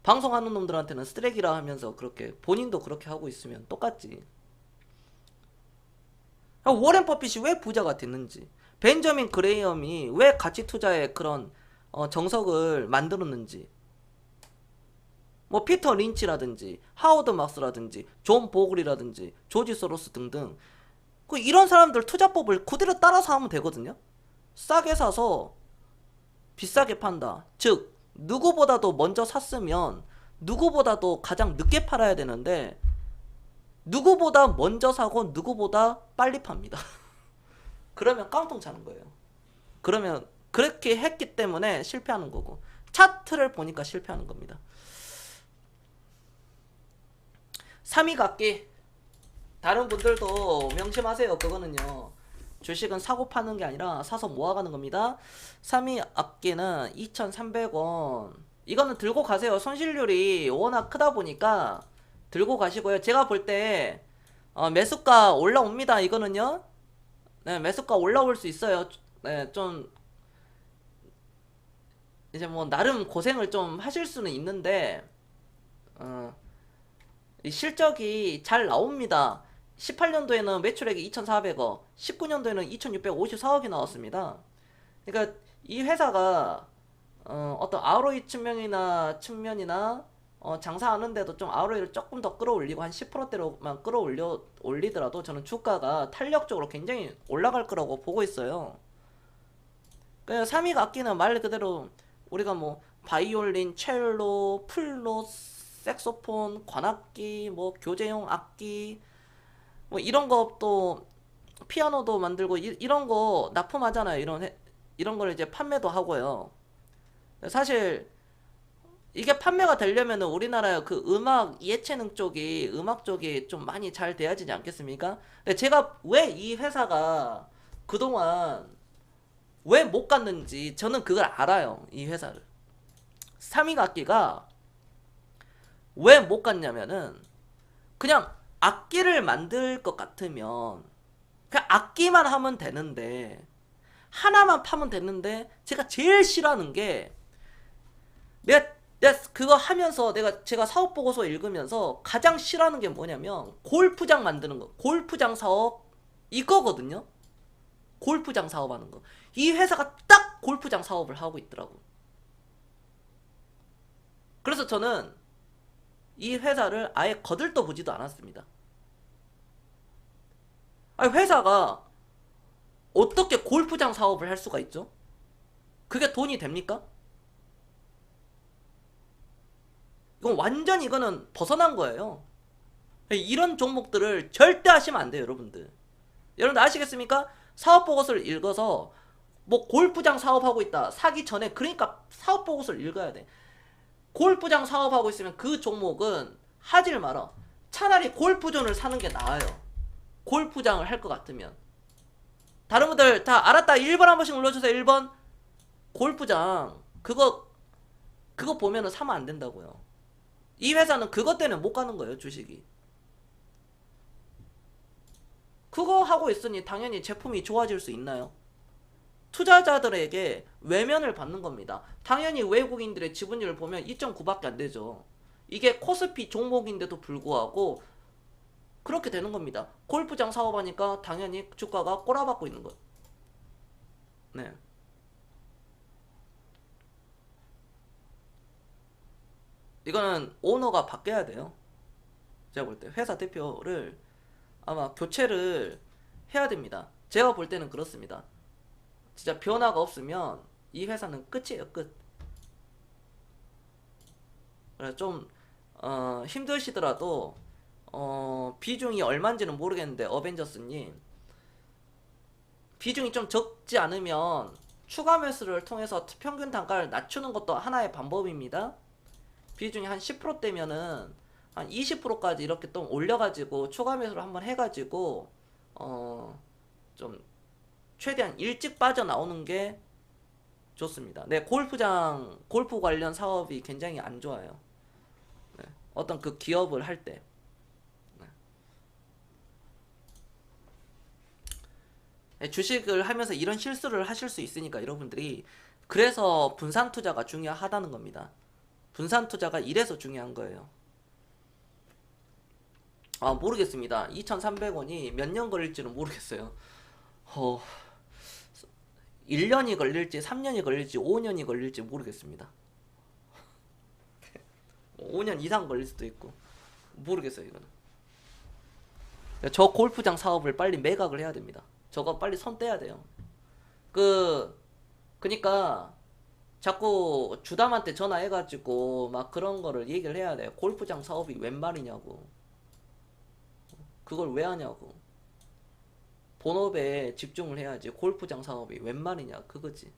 방송하는 놈들한테는 쓰레기라 하면서 그렇게 본인도 그렇게 하고 있으면 똑같지. 워렌 버핏이 왜 부자가 됐는지, 벤저민 그레이엄이 왜 가치 투자에 그런 정석을 만들었는지, 뭐 피터 린치라든지 하워드 막스라든지 존 보글이라든지 조지 소로스 등등 이런 사람들 투자법을 그대로 따라서 하면 되거든요. 싸게 사서 비싸게 판다. 즉 누구보다도 먼저 샀으면 누구보다도 가장 늦게 팔아야 되는데 누구보다 먼저 사고 누구보다 빨리 팝니다. 그러면 깡통 차는 거예요. 그러면 그렇게 했기 때문에 실패하는 거고, 차트를 보니까 실패하는 겁니다. 3위각기 다른 분들도 명심하세요. 그거는요, 주식은 사고 파는 게 아니라 사서 모아가는 겁니다. 3위 악기는 2,300원. 이거는 들고 가세요. 손실률이 워낙 크다 보니까 들고 가시고요. 제가 볼 때 매수가 올라옵니다. 이거는요, 네, 매수가 올라올 수 있어요. 네, 좀 이제 뭐 나름 고생을 좀 하실 수는 있는데 이 실적이 잘 나옵니다. 18년도에는 매출액이 2,400억, 19년도에는 2,654억이 나왔습니다. 그러니까 이 회사가 어떤 ROE 측면이나 장사하는데도 좀 ROE를 조금 더 끌어올리고 한 10%대로만 올리더라도 저는 주가가 탄력적으로 굉장히 올라갈 거라고 보고 있어요. 그냥 3위 악기는 말 그대로 우리가 뭐 바이올린, 첼로, 플룻, 색소폰, 관악기, 뭐 교재용 악기, 뭐 이런 거 또 피아노도 만들고 이런 거 납품하잖아요. 이런 걸 이제 판매도 하고요. 사실 이게 판매가 되려면은 우리나라의 그 음악 예체능 쪽이 음악 쪽이 좀 많이 잘 돼야 되지 않겠습니까? 근데 제가 왜 이 회사가 그동안 왜 못 갔는지 저는 그걸 알아요. 이 회사를. 3위 악기가 왜 못 갔냐면은 그냥 악기를 만들 것 같으면 그냥 악기만 하면 되는데 하나만 파면 되는데 제가 제일 싫어하는 게 내가 그거 하면서 제가 사업 보고서 읽으면서 가장 싫어하는 게 뭐냐면 골프장 만드는 거. 골프장 사업 이거거든요. 골프장 사업하는 거. 이 회사가 딱 골프장 사업을 하고 있더라고. 그래서 저는 이 회사를 아예 거들떠 보지도 않았습니다. 아니, 회사가 어떻게 골프장 사업을 할 수가 있죠? 그게 돈이 됩니까? 이건 완전 이거는 벗어난 거예요. 이런 종목들을 절대 하시면 안 돼요, 여러분들. 여러분들 아시겠습니까? 사업 보고서를 읽어서 뭐 골프장 사업하고 있다. 사기 전에 그러니까 사업 보고서를 읽어야 돼. 골프장 사업하고 있으면 그 종목은 하질 마라. 차라리 골프존을 사는 게 나아요. 골프장을 할 것 같으면. 다른 분들 다 알았다. 1번 한 번씩 눌러주세요. 1번. 골프장 그거 보면은 사면 안 된다고요. 이 회사는 그것 때문에 못 가는 거예요, 주식이. 그거 하고 있으니 당연히 제품이 좋아질 수 있나요? 투자자들에게 외면을 받는 겁니다. 당연히 외국인들의 지분율을 보면 2.9밖에 안 되죠. 이게 코스피 종목인데도 불구하고 그렇게 되는 겁니다. 골프장 사업하니까 당연히 주가가 꼬라박고 있는 거예요. 네. 이거는 오너가 바뀌어야 돼요. 제가 볼 때 회사 대표를 아마 교체를 해야 됩니다. 제가 볼 때는 그렇습니다. 진짜 변화가 없으면 이 회사는 끝이에요, 끝. 그래서 좀 힘드시더라도 비중이 얼마인지는 모르겠는데 어벤져스님 비중이 좀 적지 않으면 추가 매수를 통해서 평균 단가를 낮추는 것도 하나의 방법입니다. 비중이 한 10%대면은 한 20%까지 이렇게 또 올려가지고 추가 매수를 한번 해가지고 좀 최대한 일찍 빠져나오는 게 좋습니다. 네, 골프 관련 사업이 굉장히 안 좋아요. 네, 어떤 그 기업을 할 때. 네, 주식을 하면서 이런 실수를 하실 수 있으니까 여러분들이 그래서 분산 투자가 중요하다는 겁니다. 분산 투자가 이래서 중요한 거예요. 아, 모르겠습니다. 2,300원이 몇 년 걸릴지는 모르겠어요. 1년이 걸릴지 3년이 걸릴지 5년이 걸릴지 모르겠습니다. 5년 이상 걸릴 수도 있고 모르겠어요. 이거는 저 골프장 사업을 빨리 매각을 해야 됩니다. 저거 빨리 손 떼야 돼요. 그니까 자꾸 주담한테 전화해가지고 막 그런 거를 얘기를 해야 돼요. 골프장 사업이 웬 말이냐고. 그걸 왜 하냐고. 본업에 집중을 해야지. 골프장 사업이 웬 말이냐 그거지.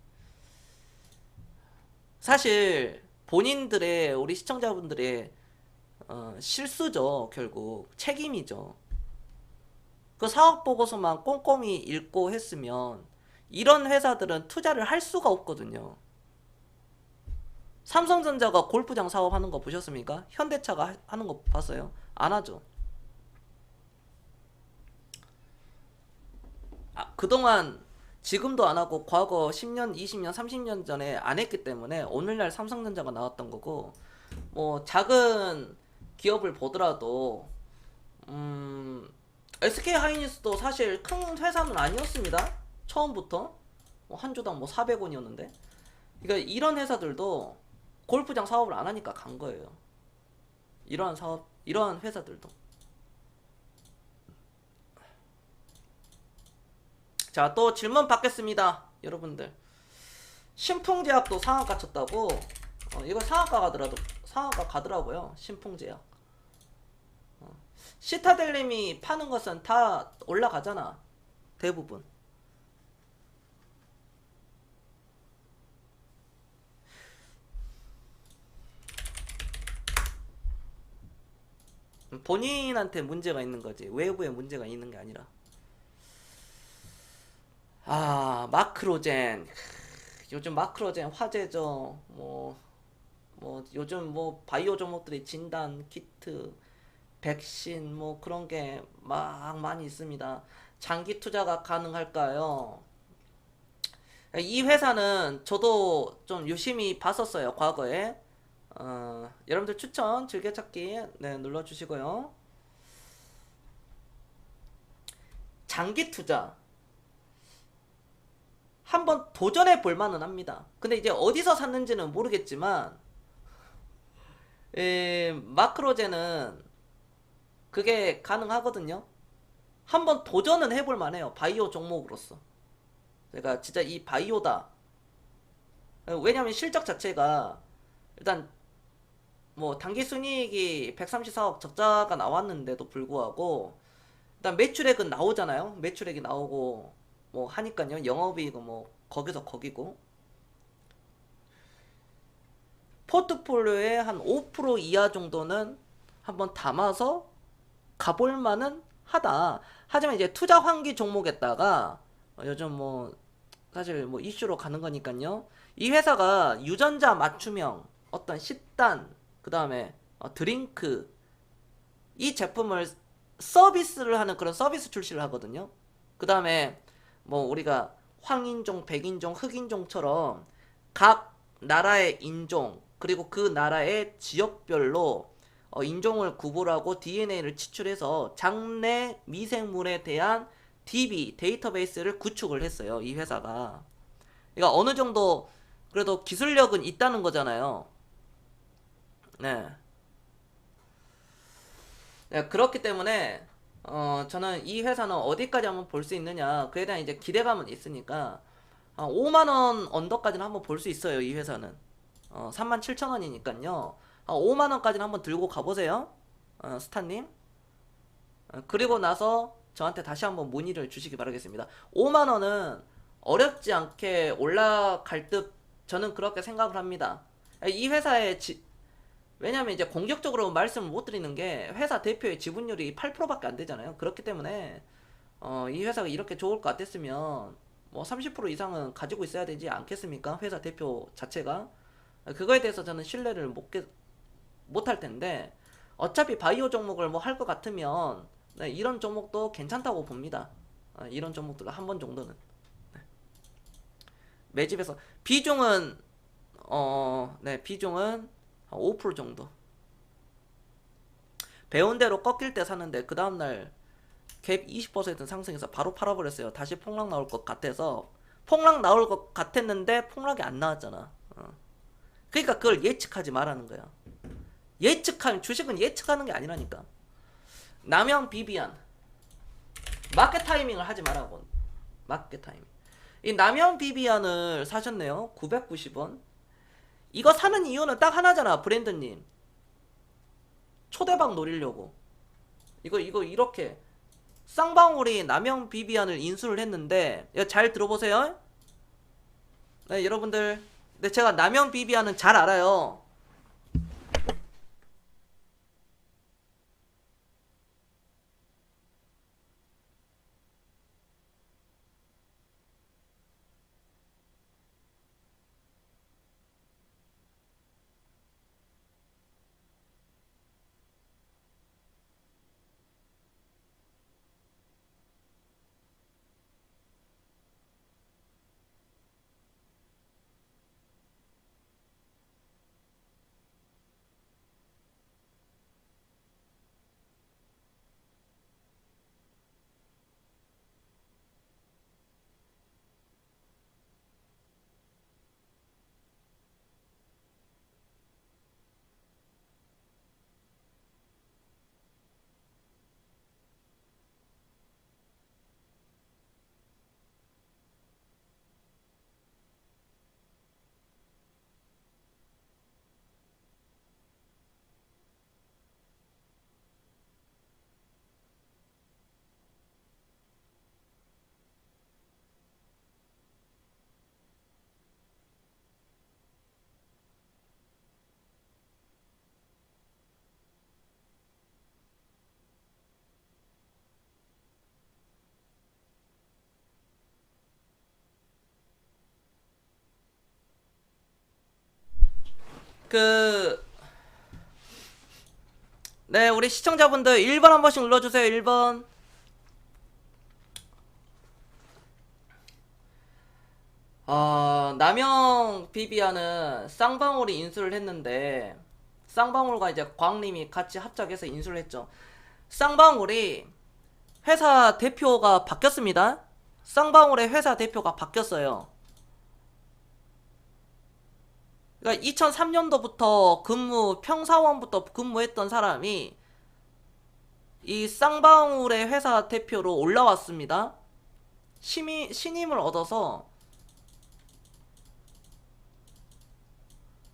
사실 본인들의 우리 시청자분들의 실수죠. 결국 책임이죠. 그 사업 보고서만 꼼꼼히 읽고 했으면 이런 회사들은 투자를 할 수가 없거든요. 삼성전자가 골프장 사업하는 거 보셨습니까? 현대차가 하는 거 봤어요? 안 하죠. 그동안 지금도 안 하고 과거 10년, 20년, 30년 전에 안 했기 때문에 오늘날 삼성전자가 나왔던 거고, 뭐 작은 기업을 보더라도 SK 하이닉스도 사실 큰 회사는 아니었습니다. 처음부터 한 주당 뭐 400원이었는데, 그러니까 이런 회사들도 골프장 사업을 안 하니까 간 거예요. 이러한 회사들도. 자, 또 질문 받겠습니다. 여러분들. 신풍제약도 상한가 쳤다고? 이거 상한가 가더라고요. 신풍제약. 시타델님이 파는 것은 다 올라가잖아. 대부분. 본인한테 문제가 있는 거지. 외부에 문제가 있는 게 아니라. 아, 마크로젠. 요즘 마크로젠 화제죠. 요즘 뭐 바이오 종목들이 진단, 키트, 백신 뭐 그런 게 막 많이 있습니다. 장기 투자가 가능할까요? 이 회사는 저도 좀 유심히 봤었어요, 과거에. 여러분들 추천 즐겨찾기 네, 눌러주시고요. 장기 투자 한번 도전해 볼 만은 합니다. 근데 이제 어디서 샀는지는 모르겠지만 마크로제는 그게 가능하거든요. 한번 도전은 해볼 만해요. 바이오 종목으로서. 그러니까 진짜 이 바이오다. 왜냐면 실적 자체가 일단 뭐 단기 순이익이 134억 적자가 나왔는데도 불구하고 일단 매출액은 나오잖아요. 매출액이 나오고 뭐 하니까요. 영업이익은 뭐 거기서 거기고 포트폴리오에 한 5% 이하 정도는 한번 담아서 가볼 만은 하다. 하지만 이제 투자 환기 종목에다가 요즘 뭐 사실 뭐 이슈로 가는 거니까요. 이 회사가 유전자 맞춤형 어떤 식단 그 다음에 드링크 이 제품을 서비스를 하는 그런 서비스 출시를 하거든요. 그 다음에 뭐 우리가 황인종, 백인종, 흑인종처럼 각 나라의 인종 그리고 그 나라의 지역별로 인종을 구분하고 DNA를 치출해서 장내 미생물에 대한 DB 데이터베이스를 구축을 했어요. 이 회사가. 그러니까 어느 정도 그래도 기술력은 있다는 거잖아요. 네. 네, 그렇기 때문에 저는 이 회사는 어디까지 한번 볼 수 있느냐 그에 대한 이제 기대감은 있으니까 5만 원 언더까지는 한번 볼 수 있어요. 이 회사는 37,000원이니까요. 5만 원까지는 한번 들고 가보세요. 스타님. 그리고 나서 저한테 다시 한번 문의를 주시기 바라겠습니다. 5만 원은 어렵지 않게 올라갈 듯 저는 그렇게 생각을 합니다. 이 회사의 왜냐면 이제 공격적으로 말씀을 못 드리는 게 회사 대표의 지분율이 8%밖에 안 되잖아요. 그렇기 때문에 이 회사가 이렇게 좋을 것 같았으면 뭐 30% 이상은 가지고 있어야 되지 않겠습니까? 회사 대표 자체가. 그거에 대해서 저는 신뢰를 못할 텐데 어차피 바이오 종목을 뭐 할 것 같으면 네, 이런 종목도 괜찮다고 봅니다. 이런 종목들 한 번 정도는 매집해서 비중은 네, 비중은 5% 정도. 배운 대로 꺾일 때 사는데 그 다음날 갭 20% 상승해서 바로 팔아버렸어요. 다시 폭락 나올 것 같아서 폭락 나올 것 같았는데 폭락이 안 나왔잖아. 그러니까 그걸 예측하지 말라는 거야. 예측하면 주식은 예측하는 게 아니라니까. 남영 비비안 마켓 타이밍을 하지 말라고. 마켓 타이밍. 이 남영 비비안을 사셨네요. 990원. 이거 사는 이유는 딱 하나잖아, 브랜드님. 초대박 노리려고. 이거 이렇게 쌍방울이 남영 비비안을 인수를 했는데 이거 잘 들어보세요. 네, 여러분들. 네, 제가 남영 비비안은 잘 알아요. 그, 네, 우리 시청자분들 1번 한 번씩 눌러주세요. 1번. 남영 비비아는 쌍방울이 인수를 했는데, 쌍방울과 이제 광림이 같이 합작해서 인수를 했죠. 쌍방울이 회사 대표가 바뀌었습니다. 쌍방울의 회사 대표가 바뀌었어요. 그러니까 2003년도부터 평사원부터 근무했던 사람이 이 쌍방울의 회사 대표로 올라왔습니다. 신임을 얻어서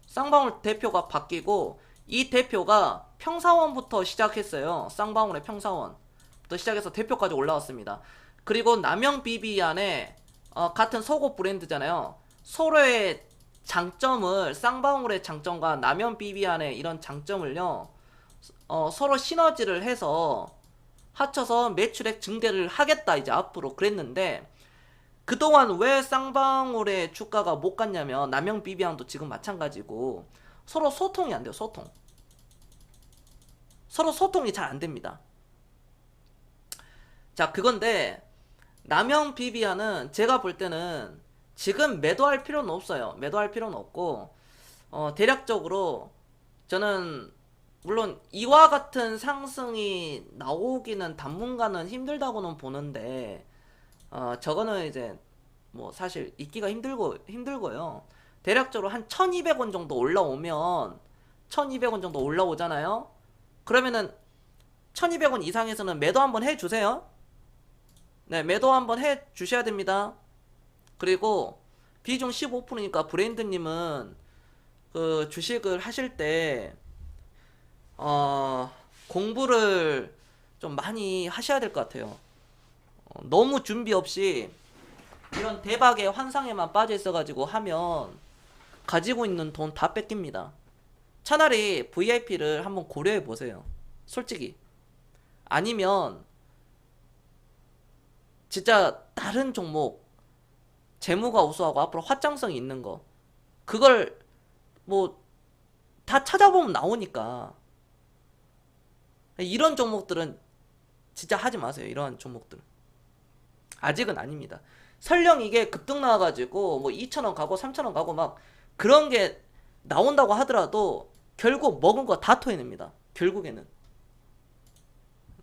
쌍방울 대표가 바뀌고, 이 대표가 평사원부터 시작했어요. 쌍방울의 평사원부터 시작해서 대표까지 올라왔습니다. 그리고 남영 비비안에 같은 속옷 브랜드잖아요. 서로의 장점을, 쌍방울의 장점과 남영 비비안의 이런 장점을요, 서로 시너지를 해서 합쳐서 매출액 증대를 하겠다 이제 앞으로 그랬는데, 그동안 왜 쌍방울의 주가가 못 갔냐면, 남영 비비안도 지금 마찬가지고 서로 소통이 안 돼요. 서로 소통이 잘 안 됩니다. 자, 그건데 남영 비비안은 제가 볼 때는 지금 매도할 필요는 없어요. 매도할 필요는 없고, 대략적으로 저는 물론 이와 같은 상승이 나오기는 당분간은 힘들다고는 보는데, 저거는 이제 뭐 사실 있기가 힘들고요. 대략적으로 한 1200원 정도 올라오면, 1200원 정도 올라오잖아요. 그러면은 1200원 이상에서는 매도 한번 해주세요. 네, 매도 한번 해주셔야 됩니다. 그리고 비중 15%니까 브랜드님은 그 주식을 하실 때 공부를 좀 많이 하셔야 될 것 같아요. 너무 준비 없이 이런 대박의 환상에만 빠져 있어가지고 하면 가지고 있는 돈 다 뺏깁니다. 차라리 VIP를 한번 고려해 보세요. 솔직히. 아니면 진짜 다른 종목, 재무가 우수하고 앞으로 확장성이 있는 거, 그걸 뭐 다 찾아보면 나오니까. 이런 종목들은 진짜 하지 마세요. 이러한 종목들 아직은 아닙니다. 설령 이게 급등 나와가지고 뭐 2,000원 가고 3,000원 가고 막 그런 게 나온다고 하더라도 결국 먹은 거 다 토해냅니다. 결국에는.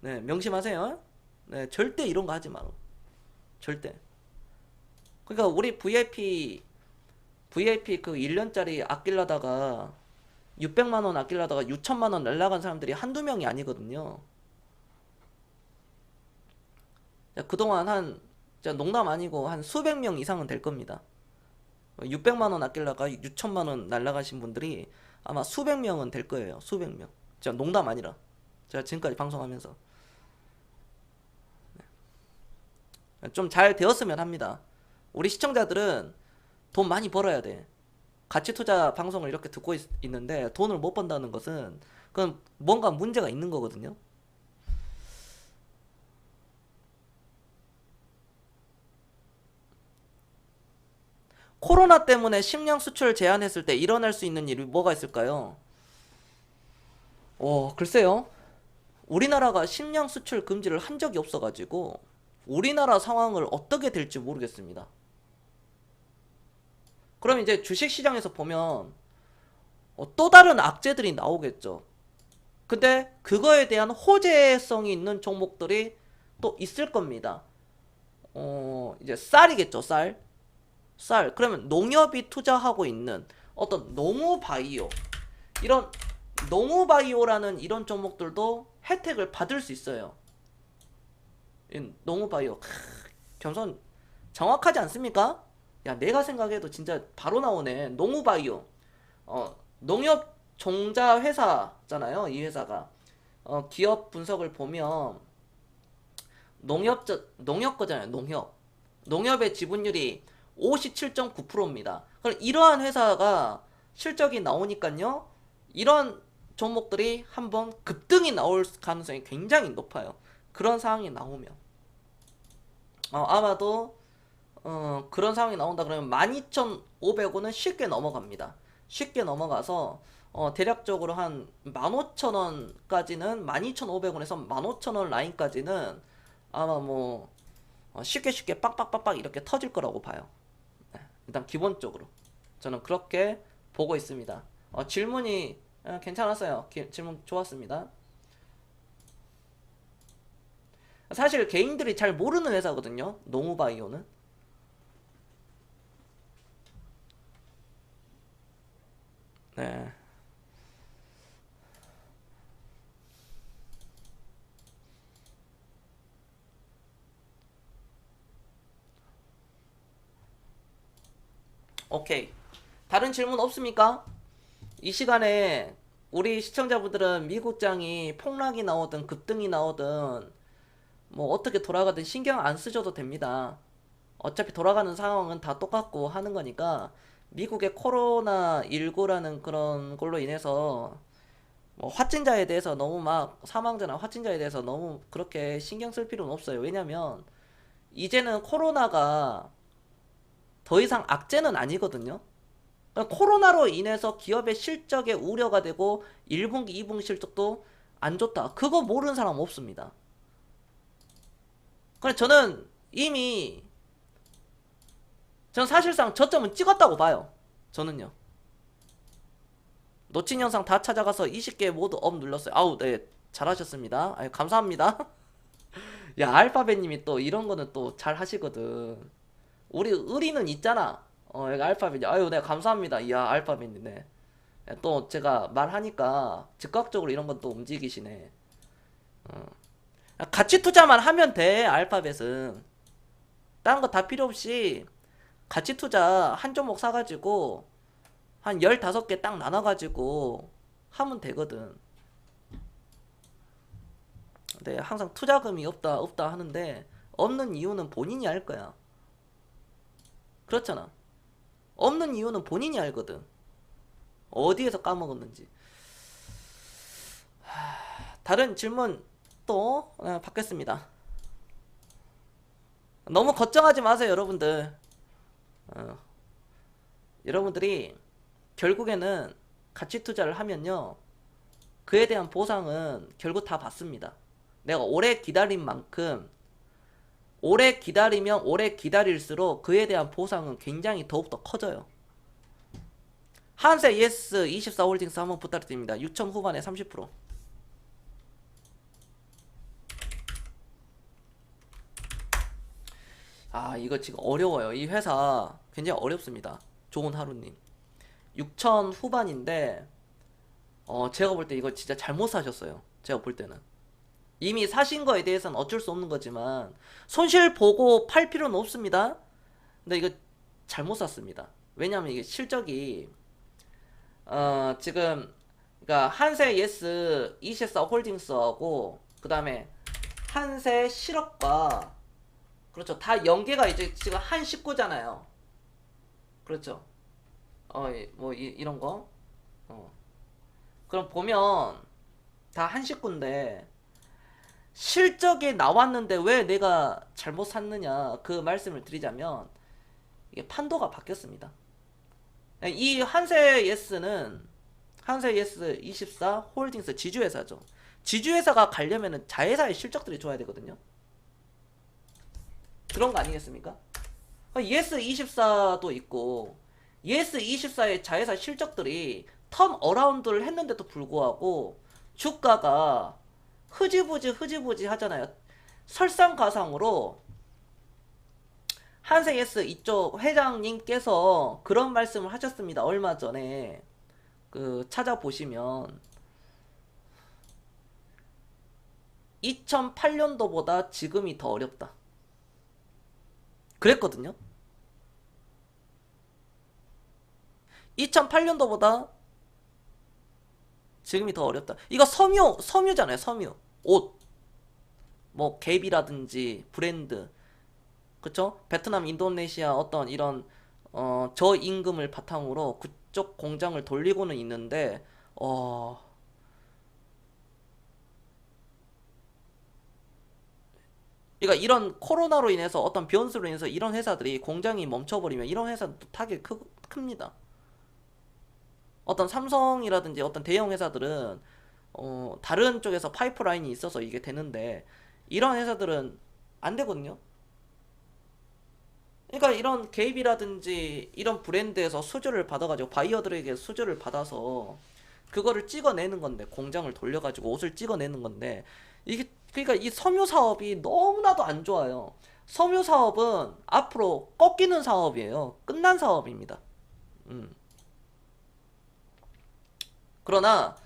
네, 명심하세요. 네, 절대 이런 거 하지 마라. 절대. 그러니까 우리 VIP 그 1년짜리 아끼려다가 600만원 아끼려다가 6천만원 날라간 사람들이 한두 명이 아니거든요. 그동안 한, 농담 아니고 한 수백 명 이상은 될 겁니다. 600만원 아끼려다가 6천만원 날라가신 분들이 아마 수백 명은 될 거예요. 수백 명. 진짜 농담 아니라. 제가 지금까지 방송하면서 좀 잘 되었으면 합니다. 우리 시청자들은 돈 많이 벌어야 돼. 가치 투자 방송을 이렇게 듣고 있는데 돈을 못 번다는 것은 그건 뭔가 문제가 있는 거거든요. 코로나 때문에 식량 수출 제한했을 때 일어날 수 있는 일이 뭐가 있을까요? 글쎄요. 우리나라가 식량 수출 금지를 한 적이 없어가지고 우리나라 상황을 어떻게 될지 모르겠습니다. 그럼 이제 주식시장에서 보면 또 다른 악재들이 나오겠죠. 근데 그거에 대한 호재성이 있는 종목들이 또 있을 겁니다. 이제 쌀이겠죠, 쌀. 그러면 농협이 투자하고 있는 어떤 농우바이오, 이런 농우바이오라는 이런 종목들도 혜택을 받을 수 있어요. 농우바이오, 겸손 정확하지 않습니까? 야, 내가 생각해도 진짜 바로 나오네. 농우바이오. 농협 종자 회사잖아요, 이 회사가. 기업 분석을 보면 농협 거잖아요, 농협. 농협의 지분율이 57.9%입니다. 그럼 이러한 회사가 실적이 나오니까요, 이런 종목들이 한번 급등이 나올 가능성이 굉장히 높아요. 그런 상황이 나오면 아마도 그런 상황이 나온다 그러면 12,500원은 쉽게 넘어갑니다. 쉽게 넘어가서 대략적으로 한 15,000원까지는 12,500원에서 15,000원 라인까지는 아마 뭐 쉽게 쉽게 빡빡빡빡 이렇게 터질 거라고 봐요. 네, 일단 기본적으로 저는 그렇게 보고 있습니다. 질문이 괜찮았어요. 질문 좋았습니다. 사실 개인들이 잘 모르는 회사거든요. 노무바이오는. 네. 오케이. 다른 질문 없습니까? 이 시간에 우리 시청자분들은 미국장이 폭락이 나오든 급등이 나오든 뭐 어떻게 돌아가든 신경 안 쓰셔도 됩니다. 어차피 돌아가는 상황은 다 똑같고 하는 거니까 미국의 코로나19라는 그런 걸로 인해서 뭐 확진자에 대해서 너무 막 사망자나 확진자에 대해서 너무 그렇게 신경 쓸 필요는 없어요. 왜냐면 이제는 코로나가 더 이상 악재는 아니거든요. 코로나로 인해서 기업의 실적에 우려가 되고 1분기, 2분기 실적도 안 좋다. 그거 모르는 사람 없습니다. 그래 저는 이미 전 사실상 저점은 찍었다고 봐요. 저는요. 놓친 영상 다 찾아가서 20개 모두 업 눌렀어요. 아우 네 잘하셨습니다. 아유, 감사합니다. 야 알파벳님이 또 이런 거는 또 잘 하시거든. 우리 의리는 있잖아. 여기 알파벳이. 아유 네 감사합니다. 이야 알파벳이네. 또 제가 말하니까 즉각적으로 이런 건 또 움직이시네. 가치 투자만 하면 돼. 알파벳은 다른 거 다 필요 없이 가치 투자 한 종목 사가지고 한 15개 딱 나눠가지고 하면 되거든. 근데 항상 투자금이 없다 없다 하는데 없는 이유는 본인이 알 거야. 그렇잖아. 없는 이유는 본인이 알거든. 어디에서 까먹었는지. 다른 질문 또 받겠습니다. 너무 걱정하지 마세요, 여러분들. 여러분들이 결국에는 가치 투자를 하면요, 그에 대한 보상은 결국 다 받습니다. 내가 오래 기다린 만큼, 오래 기다리면 오래 기다릴수록 그에 대한 보상은 굉장히 더욱더 커져요. 한세 예스 24홀딩스 한번 부탁드립니다. 6천 후반에 30%. 아 이거 지금 어려워요. 이 회사 굉장히 어렵습니다. 좋은 하루님 6천 후반인데 제가 볼 때 이거 진짜 잘못 사셨어요. 제가 볼 때는 이미 사신 거에 대해서는 어쩔 수 없는 거지만 손실 보고 팔 필요는 없습니다. 근데 이거 잘못 샀습니다. 왜냐면 이게 실적이 지금 그러니까 한세 예스 24 홀딩스하고 그 다음에 한세 실업과 그렇죠. 다 연계가 이제 지금 한 식구잖아요. 그렇죠. 뭐 이런 거. 그럼 보면 다 한 식구인데 실적이 나왔는데 왜 내가 잘못 샀느냐 그 말씀을 드리자면 이게 판도가 바뀌었습니다. 이 한세 예스는 한세 예스 24 홀딩스 지주회사죠. 지주회사가 가려면은 자회사의 실적들이 좋아야 되거든요. 그런 거 아니겠습니까? 예스24도 있고 예스24의 자회사 실적들이 턴 어라운드를 했는데도 불구하고 주가가 흐지부지 하잖아요. 설상가상으로 한세 예스 이쪽 회장님께서 그런 말씀을 하셨습니다. 얼마 전에 그 찾아보시면 2008년도보다 지금이 더 어렵다. 그랬거든요. 2008년도보다 지금이 더 어렵다. 이거 섬유잖아요. 섬유. 옷. 뭐 갭이라든지 브랜드. 그쵸? 베트남, 인도네시아 어떤 이런 저임금을 바탕으로 그쪽 공장을 돌리고는 있는데 그러니까 이런 코로나로 인해서 어떤 변수로 인해서 이런 회사들이 공장이 멈춰버리면 이런 회사도 타격이 큽니다. 어떤 삼성이라든지 어떤 대형 회사들은 다른 쪽에서 파이프라인이 있어서 이게 되는데 이런 회사들은 안 되거든요. 그러니까 이런 개입이라든지 이런 브랜드에서 수주를 받아가지고 바이어들에게 수주를 받아서 그거를 찍어내는 건데, 공장을 돌려가지고 옷을 찍어내는 건데, 이게 그러니까 이 섬유 사업이 너무나도 안 좋아요. 섬유 사업은 앞으로 꺾이는 사업이에요. 끝난 사업입니다. 음. 그러나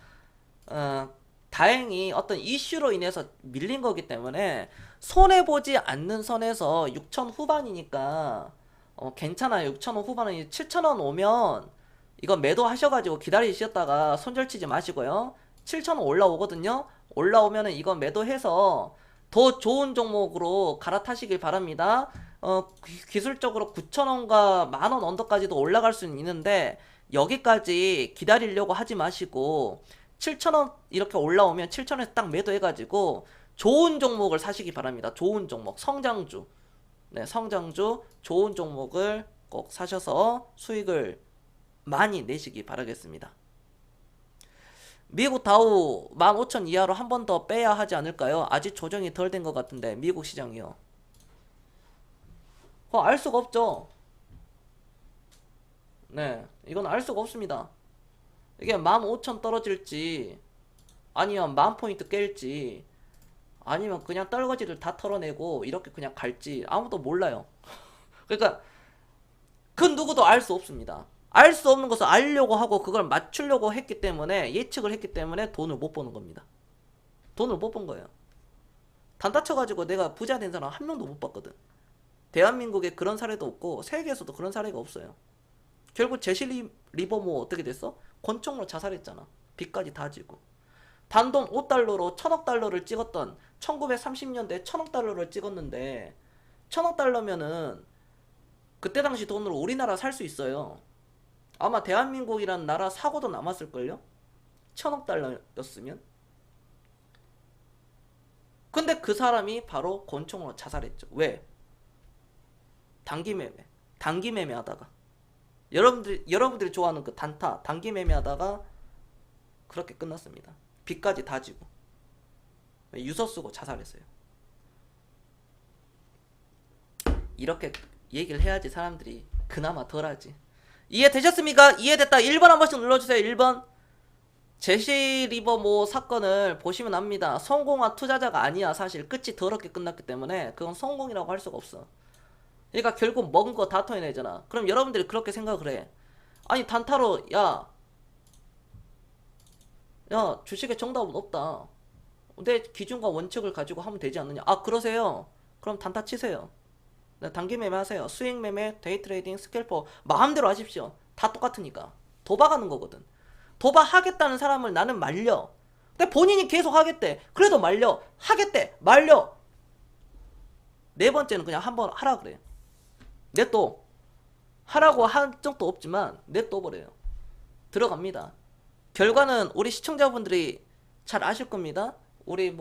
다행히 어떤 이슈로 인해서 밀린 거기 때문에 손해보지 않는 선에서 6천 후반이니까 괜찮아요. 6천 원 후반이 7천 원 오면 이건 매도하셔가지고 기다리셨다가 손절치지 마시고요. 7천 원 올라오거든요. 올라오면은 이건 매도해서 더 좋은 종목으로 갈아타시길 바랍니다. 기술적으로 9천 원과 만원 언더까지도 올라갈 수는 있는데 여기까지 기다리려고 하지 마시고 7,000원 이렇게 올라오면 7,000원에서 딱 매도해가지고 좋은 종목을 사시기 바랍니다. 좋은 종목, 성장주. 네, 성장주, 좋은 종목을 꼭 사셔서 수익을 많이 내시기 바라겠습니다. 미국 다우 15,000 이하로 한 번 더 빼야 하지 않을까요? 아직 조정이 덜 된 것 같은데, 미국 시장이요. 알 수가 없죠. 네, 이건 알 수가 없습니다. 이게 15,000 떨어질지, 아니면 10,000포인트 깰지, 아니면 그냥 떨거지를 다 털어내고 이렇게 그냥 갈지 아무도 몰라요. 그러니까 그 누구도 알 수 없습니다. 알 수 없는 것을 알려고 하고 그걸 맞추려고 했기 때문에, 예측을 했기 때문에 돈을 못 버는 겁니다. 돈을 못 번 거예요. 단타 쳐가지고 내가 부자 된 사람 한 명도 못 봤거든. 대한민국에 그런 사례도 없고 세계에서도 그런 사례가 없어요. 결국 제시 리버모 어떻게 됐어? 권총으로 자살했잖아. 빚까지 다 지고. 단돈 5달러로 1000억 달러를 찍었던 1930년대 1000억 달러를 찍었는데 1000억 달러면은 그때 당시 돈으로 우리나라 살 수 있어요. 아마 대한민국이란 나라 사고도 남았을걸요? 1000억 달러였으면. 근데 그 사람이 바로 권총으로 자살했죠. 왜? 단기 매매. 단기 매매 하다가. 여러분들이 좋아하는 그 단타, 단기 매매 하다가 그렇게 끝났습니다. 빚까지 다 지고. 유서 쓰고 자살했어요. 이렇게 얘기를 해야지 사람들이 그나마 덜하지. 이해되셨습니까? 이해됐다 1번 한 번씩 눌러주세요. 1번. 제시 리버모 사건을 보시면 압니다. 성공한 투자자가 아니야. 사실 끝이 더럽게 끝났기 때문에 그건 성공이라고 할 수가 없어. 그러니까 결국 먹은 거 다 토해내잖아. 그럼 여러분들이 그렇게 생각을 해. 아니 단타로 야 주식에 정답은 없다. 내 기준과 원칙을 가지고 하면 되지 않느냐. 아 그러세요? 그럼 단타 치세요. 단기 매매 하세요. 수익 매매, 데이 트레이딩, 스캘퍼 마음대로 하십시오. 다 똑같으니까. 도박하는 거거든. 도박하겠다는 사람을 나는 말려. 근데 본인이 계속 하겠대. 그래도 말려. 하겠대. 말려. 네 번째는 그냥 한번 하라 그래. 냅둬. 하라고 한 적도 없지만 냅둬버려요. 들어갑니다. 결과는 우리 시청자분들이 잘 아실 겁니다. 우리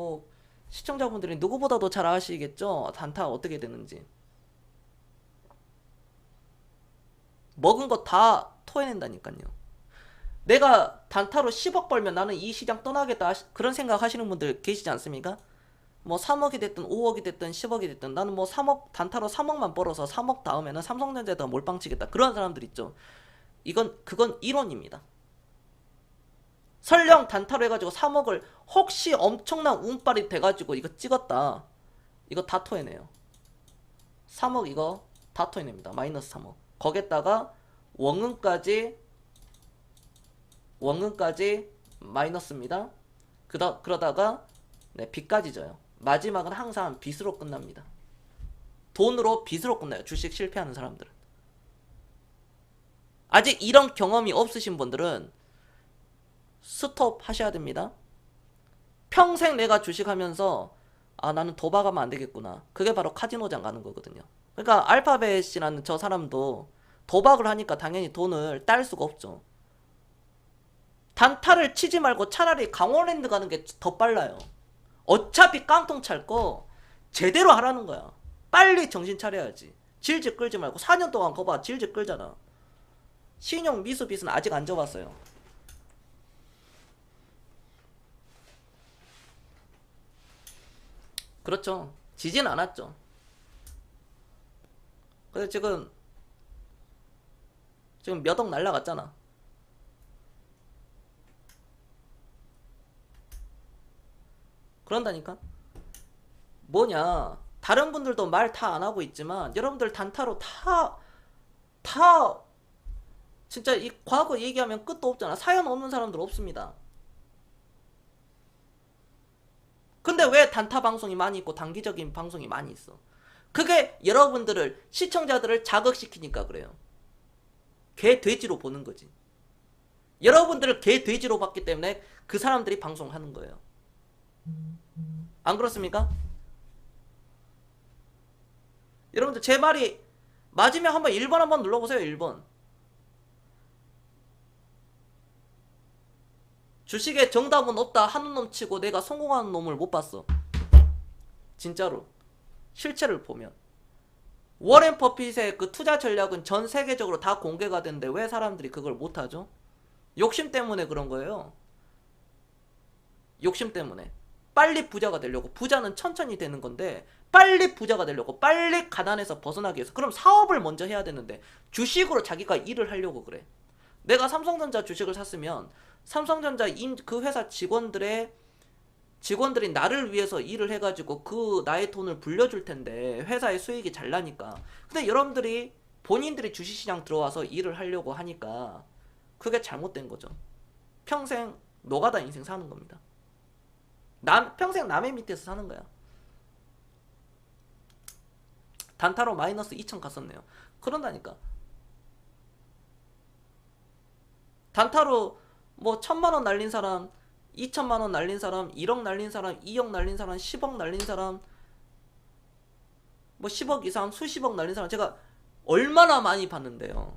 시청자분들이 누구보다도 잘 아시겠죠? 단타 어떻게 되는지. 먹은 거 다 토해낸다니까요. 내가 단타로 10억 벌면 나는 이 시장 떠나겠다 그런 생각 하시는 분들 계시지 않습니까? 3억이 됐든 5억이 됐든 10억이 됐든 나는 3억 단타로 3억만 벌어서 3억 다음에는 삼성전자에다 몰빵 치겠다. 그런 사람들 있죠. 그건 이론입니다. 설령 단타로 해가지고 3억을 혹시 엄청난 운빨이 돼가지고 이거 찍었다. 이거 다 토해내요. 3억 이거 다 토해냅니다. 마이너스 3억. 거기에다가 원금까지 마이너스입니다. 그러다가 빚까지 져요. 마지막은 항상 빚으로 끝납니다. 돈으로 빚으로 끝나요. 주식 실패하는 사람들은. 아직 이런 경험이 없으신 분들은 스톱 하셔야 됩니다. 평생 내가 주식하면서 나는 도박하면 안 되겠구나. 그게 바로 카지노장 가는 거거든요. 그러니까 알파벳이라는 저 사람도 도박을 하니까 당연히 돈을 딸 수가 없죠. 단타를 치지 말고 차라리 강원랜드 가는 게 더 빨라요. 어차피 깡통 찰 거 제대로 하라는 거야. 빨리 정신 차려야지. 질질 끌지 말고 4년 동안 거봐 질질 끌잖아. 신용 미수빚은 아직 안 져봤어요. 그렇죠. 지진 않았죠. 그래서 지금 몇 억 날라갔잖아. 그런다니까. 뭐냐, 다른 분들도 말 다 안 하고 있지만 여러분들 단타로 다 진짜 이 과거 얘기하면 끝도 없잖아. 사연 없는 사람들 없습니다. 근데 왜 단타 방송이 많이 있고 단기적인 방송이 많이 있어? 그게 여러분들을, 시청자들을 자극시키니까 그래요. 개 돼지로 보는 거지. 여러분들을 개 돼지로 봤기 때문에 그 사람들이 방송하는 거예요. 안 그렇습니까? 여러분들 제 말이 맞으면 한번 1번 한번 눌러보세요. 1번. 주식에 정답은 없다 하는 놈 치고 내가 성공하는 놈을 못 봤어. 진짜로. 실체를 보면. 워렌 버핏의 그 투자 전략은 전 세계적으로 다 공개가 됐는데 왜 사람들이 그걸 못하죠? 욕심 때문에 그런 거예요. 욕심 때문에. 빨리 부자가 되려고. 부자는 천천히 되는 건데 빨리 부자가 되려고, 빨리 가난에서 벗어나기 위해서. 그럼 사업을 먼저 해야 되는데 주식으로 자기가 일을 하려고 그래. 내가 삼성전자 주식을 샀으면 삼성전자 그 회사 직원들이 나를 위해서 일을 해가지고 그 나의 돈을 불려줄 텐데 회사의 수익이 잘 나니까. 근데 여러분들이 본인들이 주식시장 들어와서 일을 하려고 하니까 그게 잘못된 거죠. 평생 노가다 인생 사는 겁니다. 평생 남의 밑에서 사는 거야. 단타로 마이너스 2천 갔었네요. 그런다니까. 단타로 뭐 1,000만원 날린 사람, 2천만원 날린 사람, 1억 날린 사람, 2억 날린 사람, 10억 날린 사람, 뭐 10억 이상, 수십억 날린 사람 제가 얼마나 많이 봤는데요.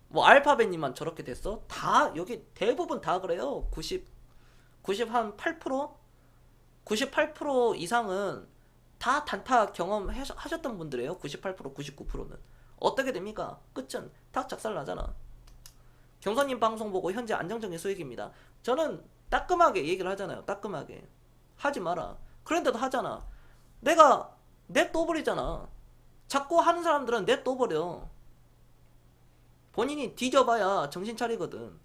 뭐 알파벳님만 저렇게 됐어? 다 여기 대부분 다 그래요. 98% 98% 이상은 다 단타 경험하셨던 분들이에요. 98% 99%는 어떻게 됩니까? 끝은 다 작살 나잖아. 경선님 방송 보고 현재 안정적인 수익입니다. 저는 따끔하게 얘기를 하잖아요. 따끔하게 하지 마라. 그런데도 하잖아. 내가 냅둬버리잖아. 자꾸 하는 사람들은 냅둬버려. 본인이 뒤져봐야 정신 차리거든.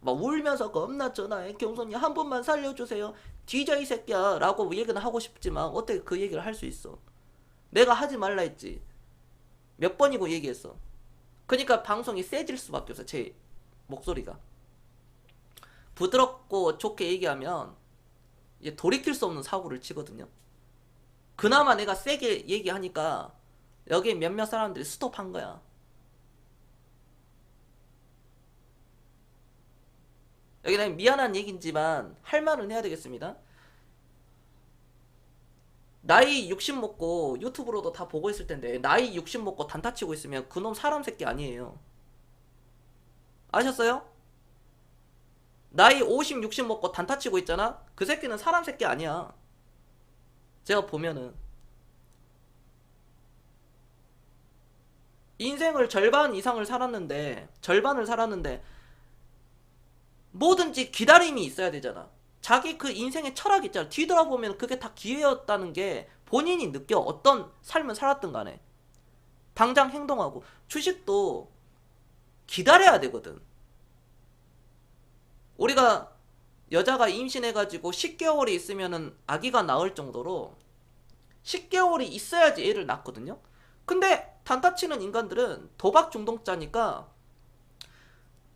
막 울면서 겁나 전화해. 경선님 한 번만 살려주세요. 뒤져 이 새끼야 라고 얘기는 하고 싶지만 어떻게 그 얘기를 할 수 있어. 내가 하지 말라 했지. 몇 번이고 얘기했어. 그러니까 방송이 세질 수밖에 없어. 제 목소리가 부드럽고 좋게 얘기하면 이제 돌이킬 수 없는 사고를 치거든요. 그나마 내가 세게 얘기하니까 여기 몇몇 사람들이 스톱한 거야. 여기는 미안한 얘기지만 할 말은 해야 되겠습니다. 나이 60 먹고 유튜브로도 다 보고 있을 텐데 나이 60 먹고 단타 치고 있으면 그놈 사람 새끼 아니에요. 아셨어요? 나이 50, 60 먹고 단타 치고 있잖아? 그 새끼는 사람 새끼 아니야. 제가 보면은 인생을 절반을 살았는데 뭐든지 기다림이 있어야 되잖아. 자기 그 인생의 철학이 있잖아. 뒤돌아보면 그게 다 기회였다는 게 본인이 느껴. 어떤 삶을 살았든 간에 당장 행동하고. 주식도 기다려야 되거든. 우리가 여자가 임신해가지고 10개월이 있으면은 아기가 나올 정도로 10개월이 있어야지 애를 낳거든요. 근데 단타 치는 인간들은 도박 중독자니까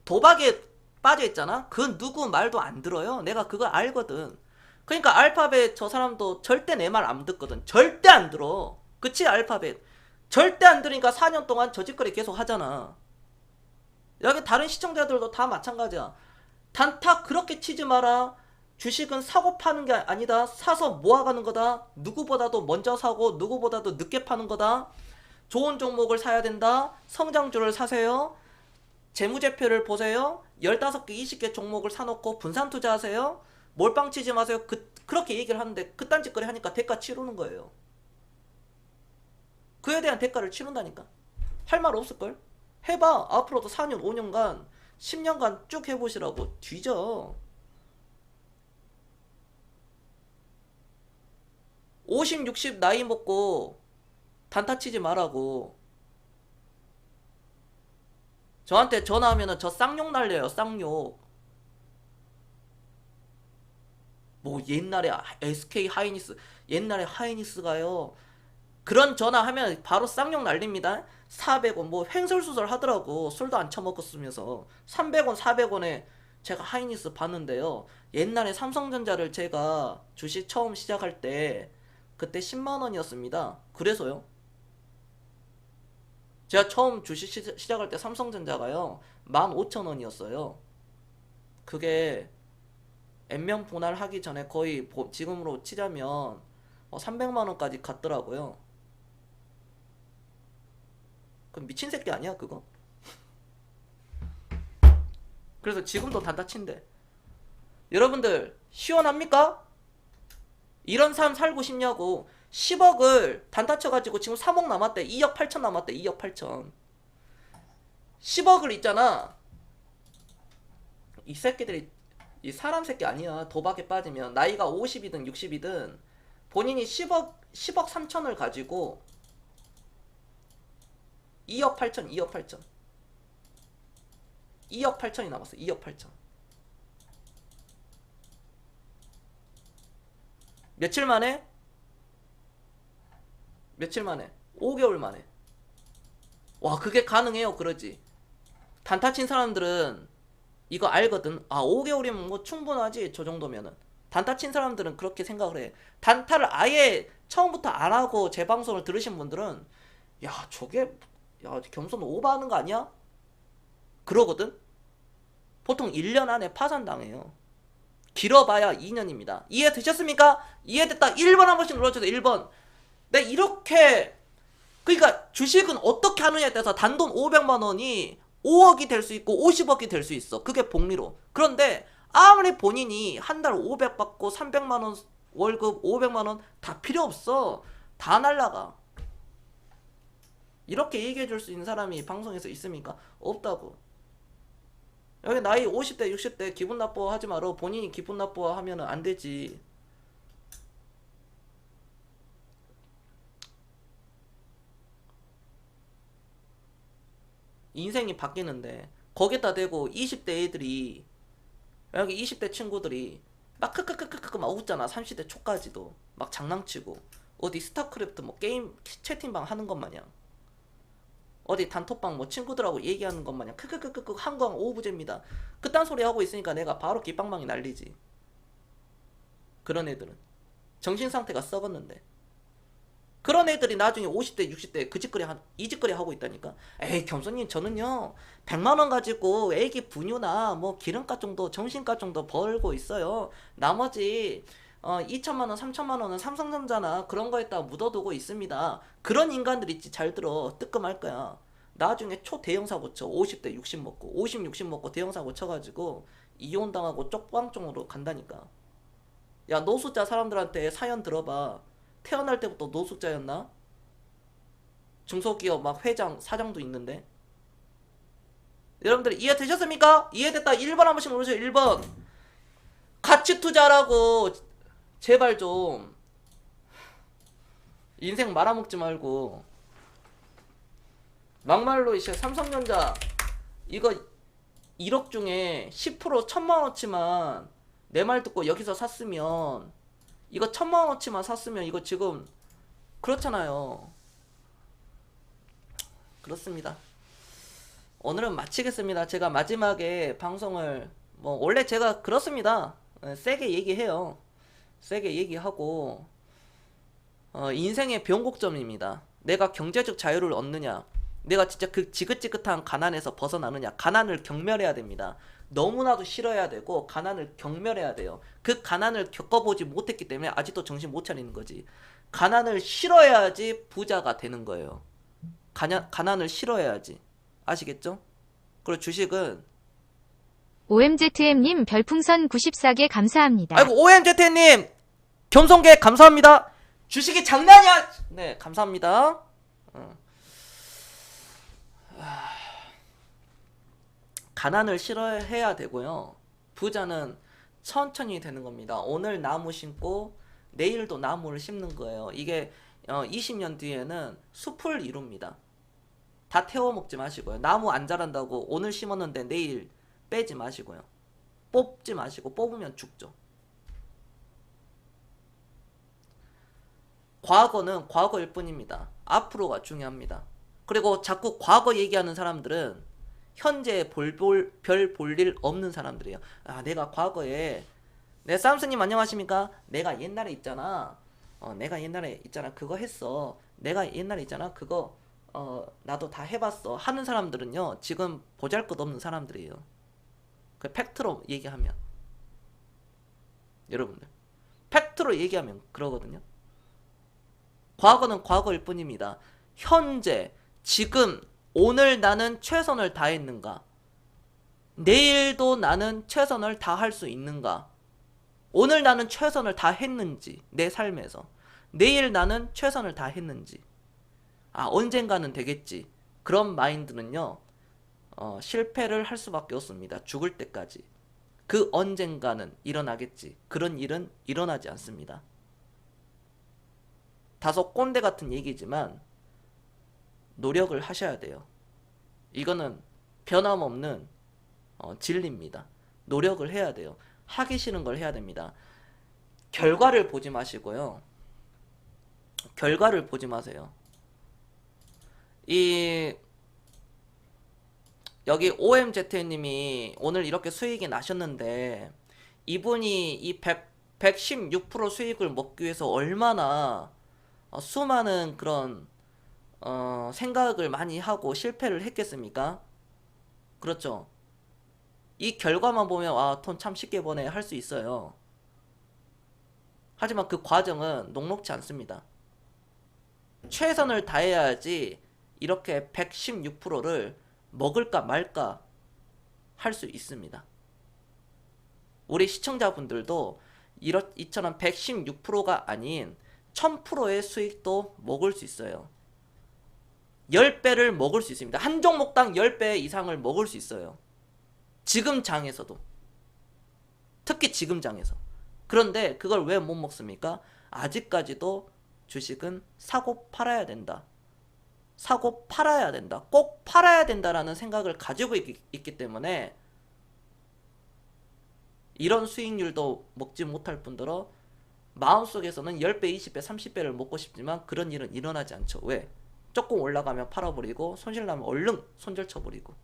도박에 빠져있잖아. 그 누구 말도 안 들어요. 내가 그걸 알거든. 그러니까 알파벳 저 사람도 절대 내 말 안 듣거든. 절대 안 들어. 그치 알파벳. 절대 안 들으니까 4년 동안 저 짓거리 계속 하잖아. 여기 다른 시청자들도 다 마찬가지야. 단타 그렇게 치지 마라. 주식은 사고 파는 게 아니다. 사서 모아가는 거다. 누구보다도 먼저 사고 누구보다도 늦게 파는 거다. 좋은 종목을 사야 된다. 성장주를 사세요. 재무제표를 보세요. 15개, 20개 종목을 사놓고 분산 투자하세요. 몰빵 치지 마세요. 그렇게 얘기를 하는데 그딴 짓거리 하니까 대가 치르는 거예요. 그에 대한 대가를 치른다니까. 할 말 없을걸? 해봐. 앞으로도 4년, 5년간, 10년간 쭉 해보시라고. 뒤져. 50, 60 나이 먹고 단타 치지 말라고. 저한테 전화하면은 저 쌍욕 날려요, 쌍욕. 뭐 옛날에 SK 하이닉스, 옛날에 하이닉스가요. 그런 전화하면 바로 쌍욕 날립니다. 400원 뭐 횡설수설 하더라고. 술도 안 처먹었으면서 300원 400원에 제가 하이닉스 봤는데요. 옛날에 삼성전자를 제가 주식 처음 시작할 때 그때 10만원이었습니다. 그래서요. 제가 처음 주식 시작할 때 삼성전자가요 15,000원이었어요. 그게 N명 분할하기 전에 거의 지금으로 치자면 300만원까지 갔더라고요. 그럼 미친 새끼 아니야 그거? 그래서 지금도 단타친데. 여러분들 시원합니까? 이런 삶 살고 싶냐고. 10억을 단타 쳐가지고 지금 3억 남았대. 2억 8천 남았대. 2억 8천. 10억을 있잖아. 이 새끼들이 이 사람 새끼 아니야. 도박에 빠지면 나이가 50이든 60이든 본인이 10억 3천을 가지고 2억 8천 2억 8천 2억 8천이 남았어. 2억 8천. 며칠 만에? 며칠 만에? 5개월 만에. 와, 그게 가능해요. 그러지. 단타 친 사람들은 이거 알거든. 아, 5개월이면 뭐 충분하지. 저 정도면은. 단타 친 사람들은 그렇게 생각을 해. 단타를 아예 처음부터 안 하고 제 방송을 들으신 분들은 야, 저게 야, 겸손 오버하는 거 아니야? 그러거든. 보통 1년 안에 파산당해요. 길어봐야 2년입니다. 이해되셨습니까? 이해됐다. 1번 한 번씩 눌러주세요. 1번. 네, 이렇게 그러니까 주식은 어떻게 하느냐에 따라서 단돈 500만 원이 5억이 될 수 있고 50억이 될 수 있어. 그게 복리로. 그런데 아무리 본인이 한 달 500 받고 300만 원 월급 500만 원 다 필요 없어. 다 날라가. 이렇게 얘기해 줄 수 있는 사람이 방송에서 있습니까? 없다고. 여기 나이 50대 60대 기분 나빠하지 마라. 본인이 기분 나빠하면 안 되지. 인생이 바뀌는데 거기다 대고 20대 애들이 여기 20대 친구들이 막 크크크크크 막 웃잖아. 30대 초까지도 막 장난치고 어디 스타크래프트 뭐 게임 채팅방 하는 것 마냥 어디 단톡방 뭐 친구들하고 얘기하는 것 마냥 크크크크크 한강 오부제입니다. 그딴 소리 하고 있으니까 내가 바로 깃방망이 날리지. 그런 애들은 정신 상태가 썩었는데 그런 애들이 나중에 50대 60대 그 짓거리 이 짓거리 하고 있다니까. 에이 겸손님 저는요 100만원 가지고 애기 분유나 뭐 기름값 정도 정신값 정도 벌고 있어요. 나머지 2천만원 3천만원은 삼성전자나 그런 거에다 묻어두고 있습니다. 그런 인간들 있지. 잘 들어. 뜨끔할 거야. 나중에 초대형 사고 쳐. 50대 60 먹고 50 60 먹고 대형 사고 쳐가지고 이혼당하고 쪽방쪽으로 간다니까. 야 노숙자 사람들한테 사연 들어봐. 태어날 때부터 노숙자였나? 중소기업 막 회장, 사장도 있는데. 여러분들 이해되셨습니까? 이해됐다. 1번 한 번씩 누르세요. 1번. 가치 투자라고. 제발 좀. 인생 말아먹지 말고. 막말로 이제 삼성전자 이거 1억 중에 10% 1,000만원치만 내 말 듣고 여기서 샀으면 이거 1,000만원어치만 샀으면 이거 지금 그렇잖아요. 그렇습니다. 오늘은 마치겠습니다. 제가 마지막에 방송을 뭐 원래 제가 그렇습니다. 세게 얘기해요. 세게 얘기하고 인생의 변곡점입니다. 내가 경제적 자유를 얻느냐, 내가 진짜 그 지긋지긋한 가난에서 벗어나느냐. 가난을 경멸해야 됩니다. 너무나도 싫어야 되고 가난을 경멸해야 돼요. 그 가난을 겪어보지 못했기 때문에 아직도 정신 못 차리는 거지. 가난을 싫어야지 부자가 되는 거예요. 가난을 싫어야지. 아시겠죠? 그리고 주식은 OMZM님 별풍선 94개 감사합니다. 아이고 OMZ님 겸손계 감사합니다. 주식이 장난이야. 네 감사합니다. 가난을 싫어해야 되고요. 부자는 천천히 되는 겁니다. 오늘 나무 심고 내일도 나무를 심는 거예요. 이게 20년 뒤에는 숲을 이룹니다. 다 태워 먹지 마시고요. 나무 안 자란다고 오늘 심었는데 내일 빼지 마시고요. 뽑지 마시고, 뽑으면 죽죠. 과거는 과거일 뿐입니다. 앞으로가 중요합니다. 그리고 자꾸 과거 얘기하는 사람들은 현재 별 볼 일 없는 사람들이에요. 아, 내가 과거에, 네, 쌈스님 안녕하십니까? 내가 옛날에 있잖아. 내가 옛날에 있잖아. 그거 했어. 내가 옛날에 있잖아. 그거, 나도 다 해봤어. 하는 사람들은요, 지금 보잘것없는 사람들이에요. 그 팩트로 얘기하면. 여러분들. 팩트로 얘기하면 그러거든요. 과거는 과거일 뿐입니다. 현재, 지금, 오늘 나는 최선을 다했는가? 내일도 나는 최선을 다할 수 있는가? 오늘 나는 최선을 다했는지, 내 삶에서. 내일 나는 최선을 다했는지. 아, 언젠가는 되겠지. 그런 마인드는요, 실패를 할 수밖에 없습니다. 죽을 때까지. 그 언젠가는 일어나겠지. 그런 일은 일어나지 않습니다. 다소 꼰대 같은 얘기지만 노력을 하셔야 돼요. 이거는 변함없는 진리입니다. 노력을 해야 돼요. 하기 싫은 걸 해야 됩니다. 결과를 보지 마시고요. 결과를 보지 마세요. 여기 OMZ님이 오늘 이렇게 수익이 나셨는데, 이분이 이 116% 수익을 먹기 위해서 얼마나 수많은 그런 생각을 많이 하고 실패를 했겠습니까? 그렇죠. 이 결과만 보면 돈 참 쉽게 버네 할 수 있어요. 하지만 그 과정은 녹록지 않습니다. 최선을 다해야지 이렇게 116%를 먹을까 말까 할 수 있습니다. 우리 시청자분들도 이처럼 116%가 아닌 1000%의 수익도 먹을 수 있어요. 10배를 먹을 수 있습니다. 한 종목당 10배 이상을 먹을 수 있어요. 지금 장에서도. 특히 지금 장에서. 그런데 그걸 왜 못 먹습니까? 아직까지도 주식은 사고 팔아야 된다. 사고 팔아야 된다. 꼭 팔아야 된다라는 생각을 가지고 있기 때문에 이런 수익률도 먹지 못할 뿐더러 마음속에서는 10배, 20배, 30배를 먹고 싶지만 그런 일은 일어나지 않죠. 왜? 조금 올라가면 팔아버리고 손실나면 얼른 손절 쳐버리고.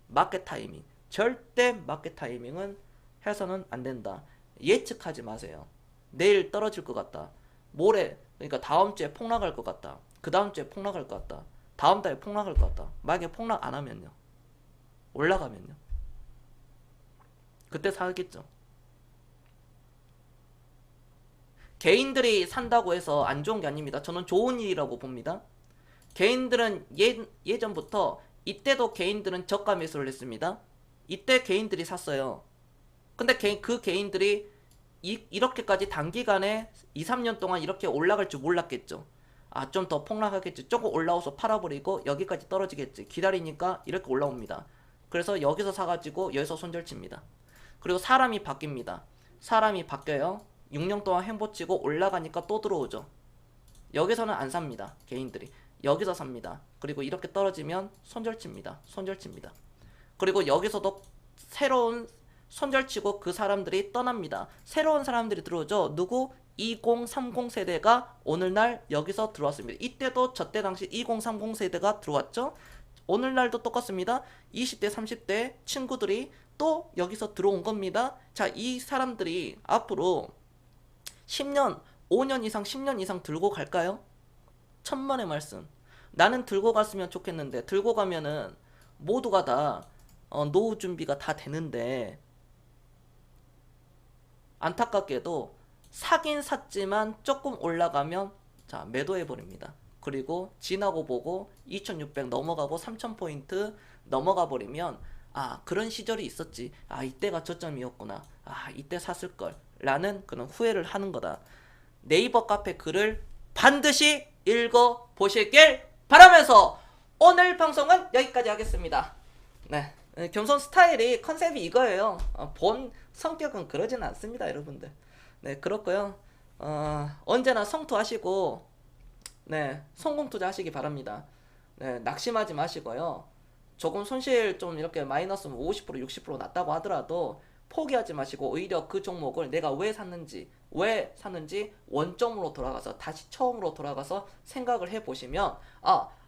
마켓 타이밍. 절대 마켓 타이밍은 해서는 안 된다. 예측하지 마세요. 내일 떨어질 것 같다. 모레, 그러니까 다음 주에 폭락할 것 같다. 그 다음 주에 폭락할 것 같다. 다음 달에 폭락할 것 같다. 만약에 폭락 안 하면요. 올라가면요. 그때 사겠죠. 개인들이 산다고 해서 안 좋은 게 아닙니다. 저는 좋은 일이라고 봅니다. 개인들은 예전부터 이때도 개인들은 저가 매수를 했습니다. 이때 개인들이 샀어요. 근데 그 개인들이 이렇게까지 단기간에 2, 3년 동안 이렇게 올라갈 줄 몰랐겠죠. 아, 좀 더 폭락하겠지. 조금 올라와서 팔아버리고 여기까지 떨어지겠지. 기다리니까 이렇게 올라옵니다. 그래서 여기서 사가지고 여기서 손절칩니다. 그리고 사람이 바뀝니다. 사람이 바뀌어요. 6년 동안 행보치고 올라가니까 또 들어오죠. 여기서는 안 삽니다. 개인들이. 여기서 삽니다. 그리고 이렇게 떨어지면 손절칩니다. 손절칩니다. 그리고 여기서도 새로운 손절치고 그 사람들이 떠납니다. 새로운 사람들이 들어오죠. 누구? 2030 세대가 오늘날 여기서 들어왔습니다. 이때도 저때 당시 2030 세대가 들어왔죠. 오늘날도 똑같습니다. 20대 30대 친구들이 또 여기서 들어온 겁니다. 자, 이 사람들이 앞으로 10년, 5년 이상, 10년 이상 들고 갈까요? 천만의 말씀. 나는 들고 갔으면 좋겠는데, 들고 가면은 모두가 다 노후 준비가 다 되는데, 안타깝게도 사긴 샀지만 조금 올라가면 자, 매도해버립니다. 그리고 지나고 보고 2600 넘어가고 3000포인트 넘어가 버리면 아, 그런 시절이 있었지. 아, 이때가 저점이었구나. 아, 이때 샀을걸. 라는 그런 후회를 하는 거다. 네이버 카페 글을 반드시 읽어보시길 바라면서 오늘 방송은 여기까지 하겠습니다. 네, 겸손 스타일이 컨셉이 이거예요. 본 성격은 그러진 않습니다, 여러분들. 네, 그렇고요. 언제나 성투하시고, 네, 성공 투자하시기 바랍니다. 네, 낙심하지 마시고요. 조금 손실 좀 이렇게 마이너스 50% 60% 났다고 하더라도 포기하지 마시고 오히려 그 종목을 내가 왜 샀는지 원점으로 돌아가서 다시 처음으로 돌아가서 생각을 해보시면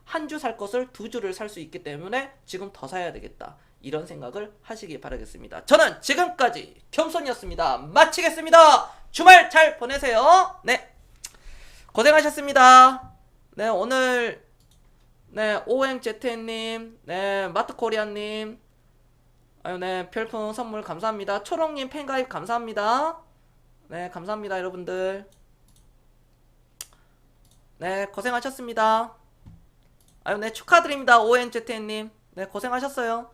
한 주 살 것을 두 주를 살 수 있기 때문에 지금 더 사야 되겠다. 이런 생각을 하시기 바라겠습니다. 저는 지금까지 겸손이었습니다. 마치겠습니다. 주말 잘 보내세요. 네, 고생하셨습니다. 네, 오늘 네, 오행제트님, 네, 마트코리아님, 아유, 네, 별풍 선물 감사합니다. 초롱님 팬가입 감사합니다. 네, 감사합니다, 여러분들. 네, 고생하셨습니다. 아유, 네, 축하드립니다, 오행제트님. 네, 고생하셨어요.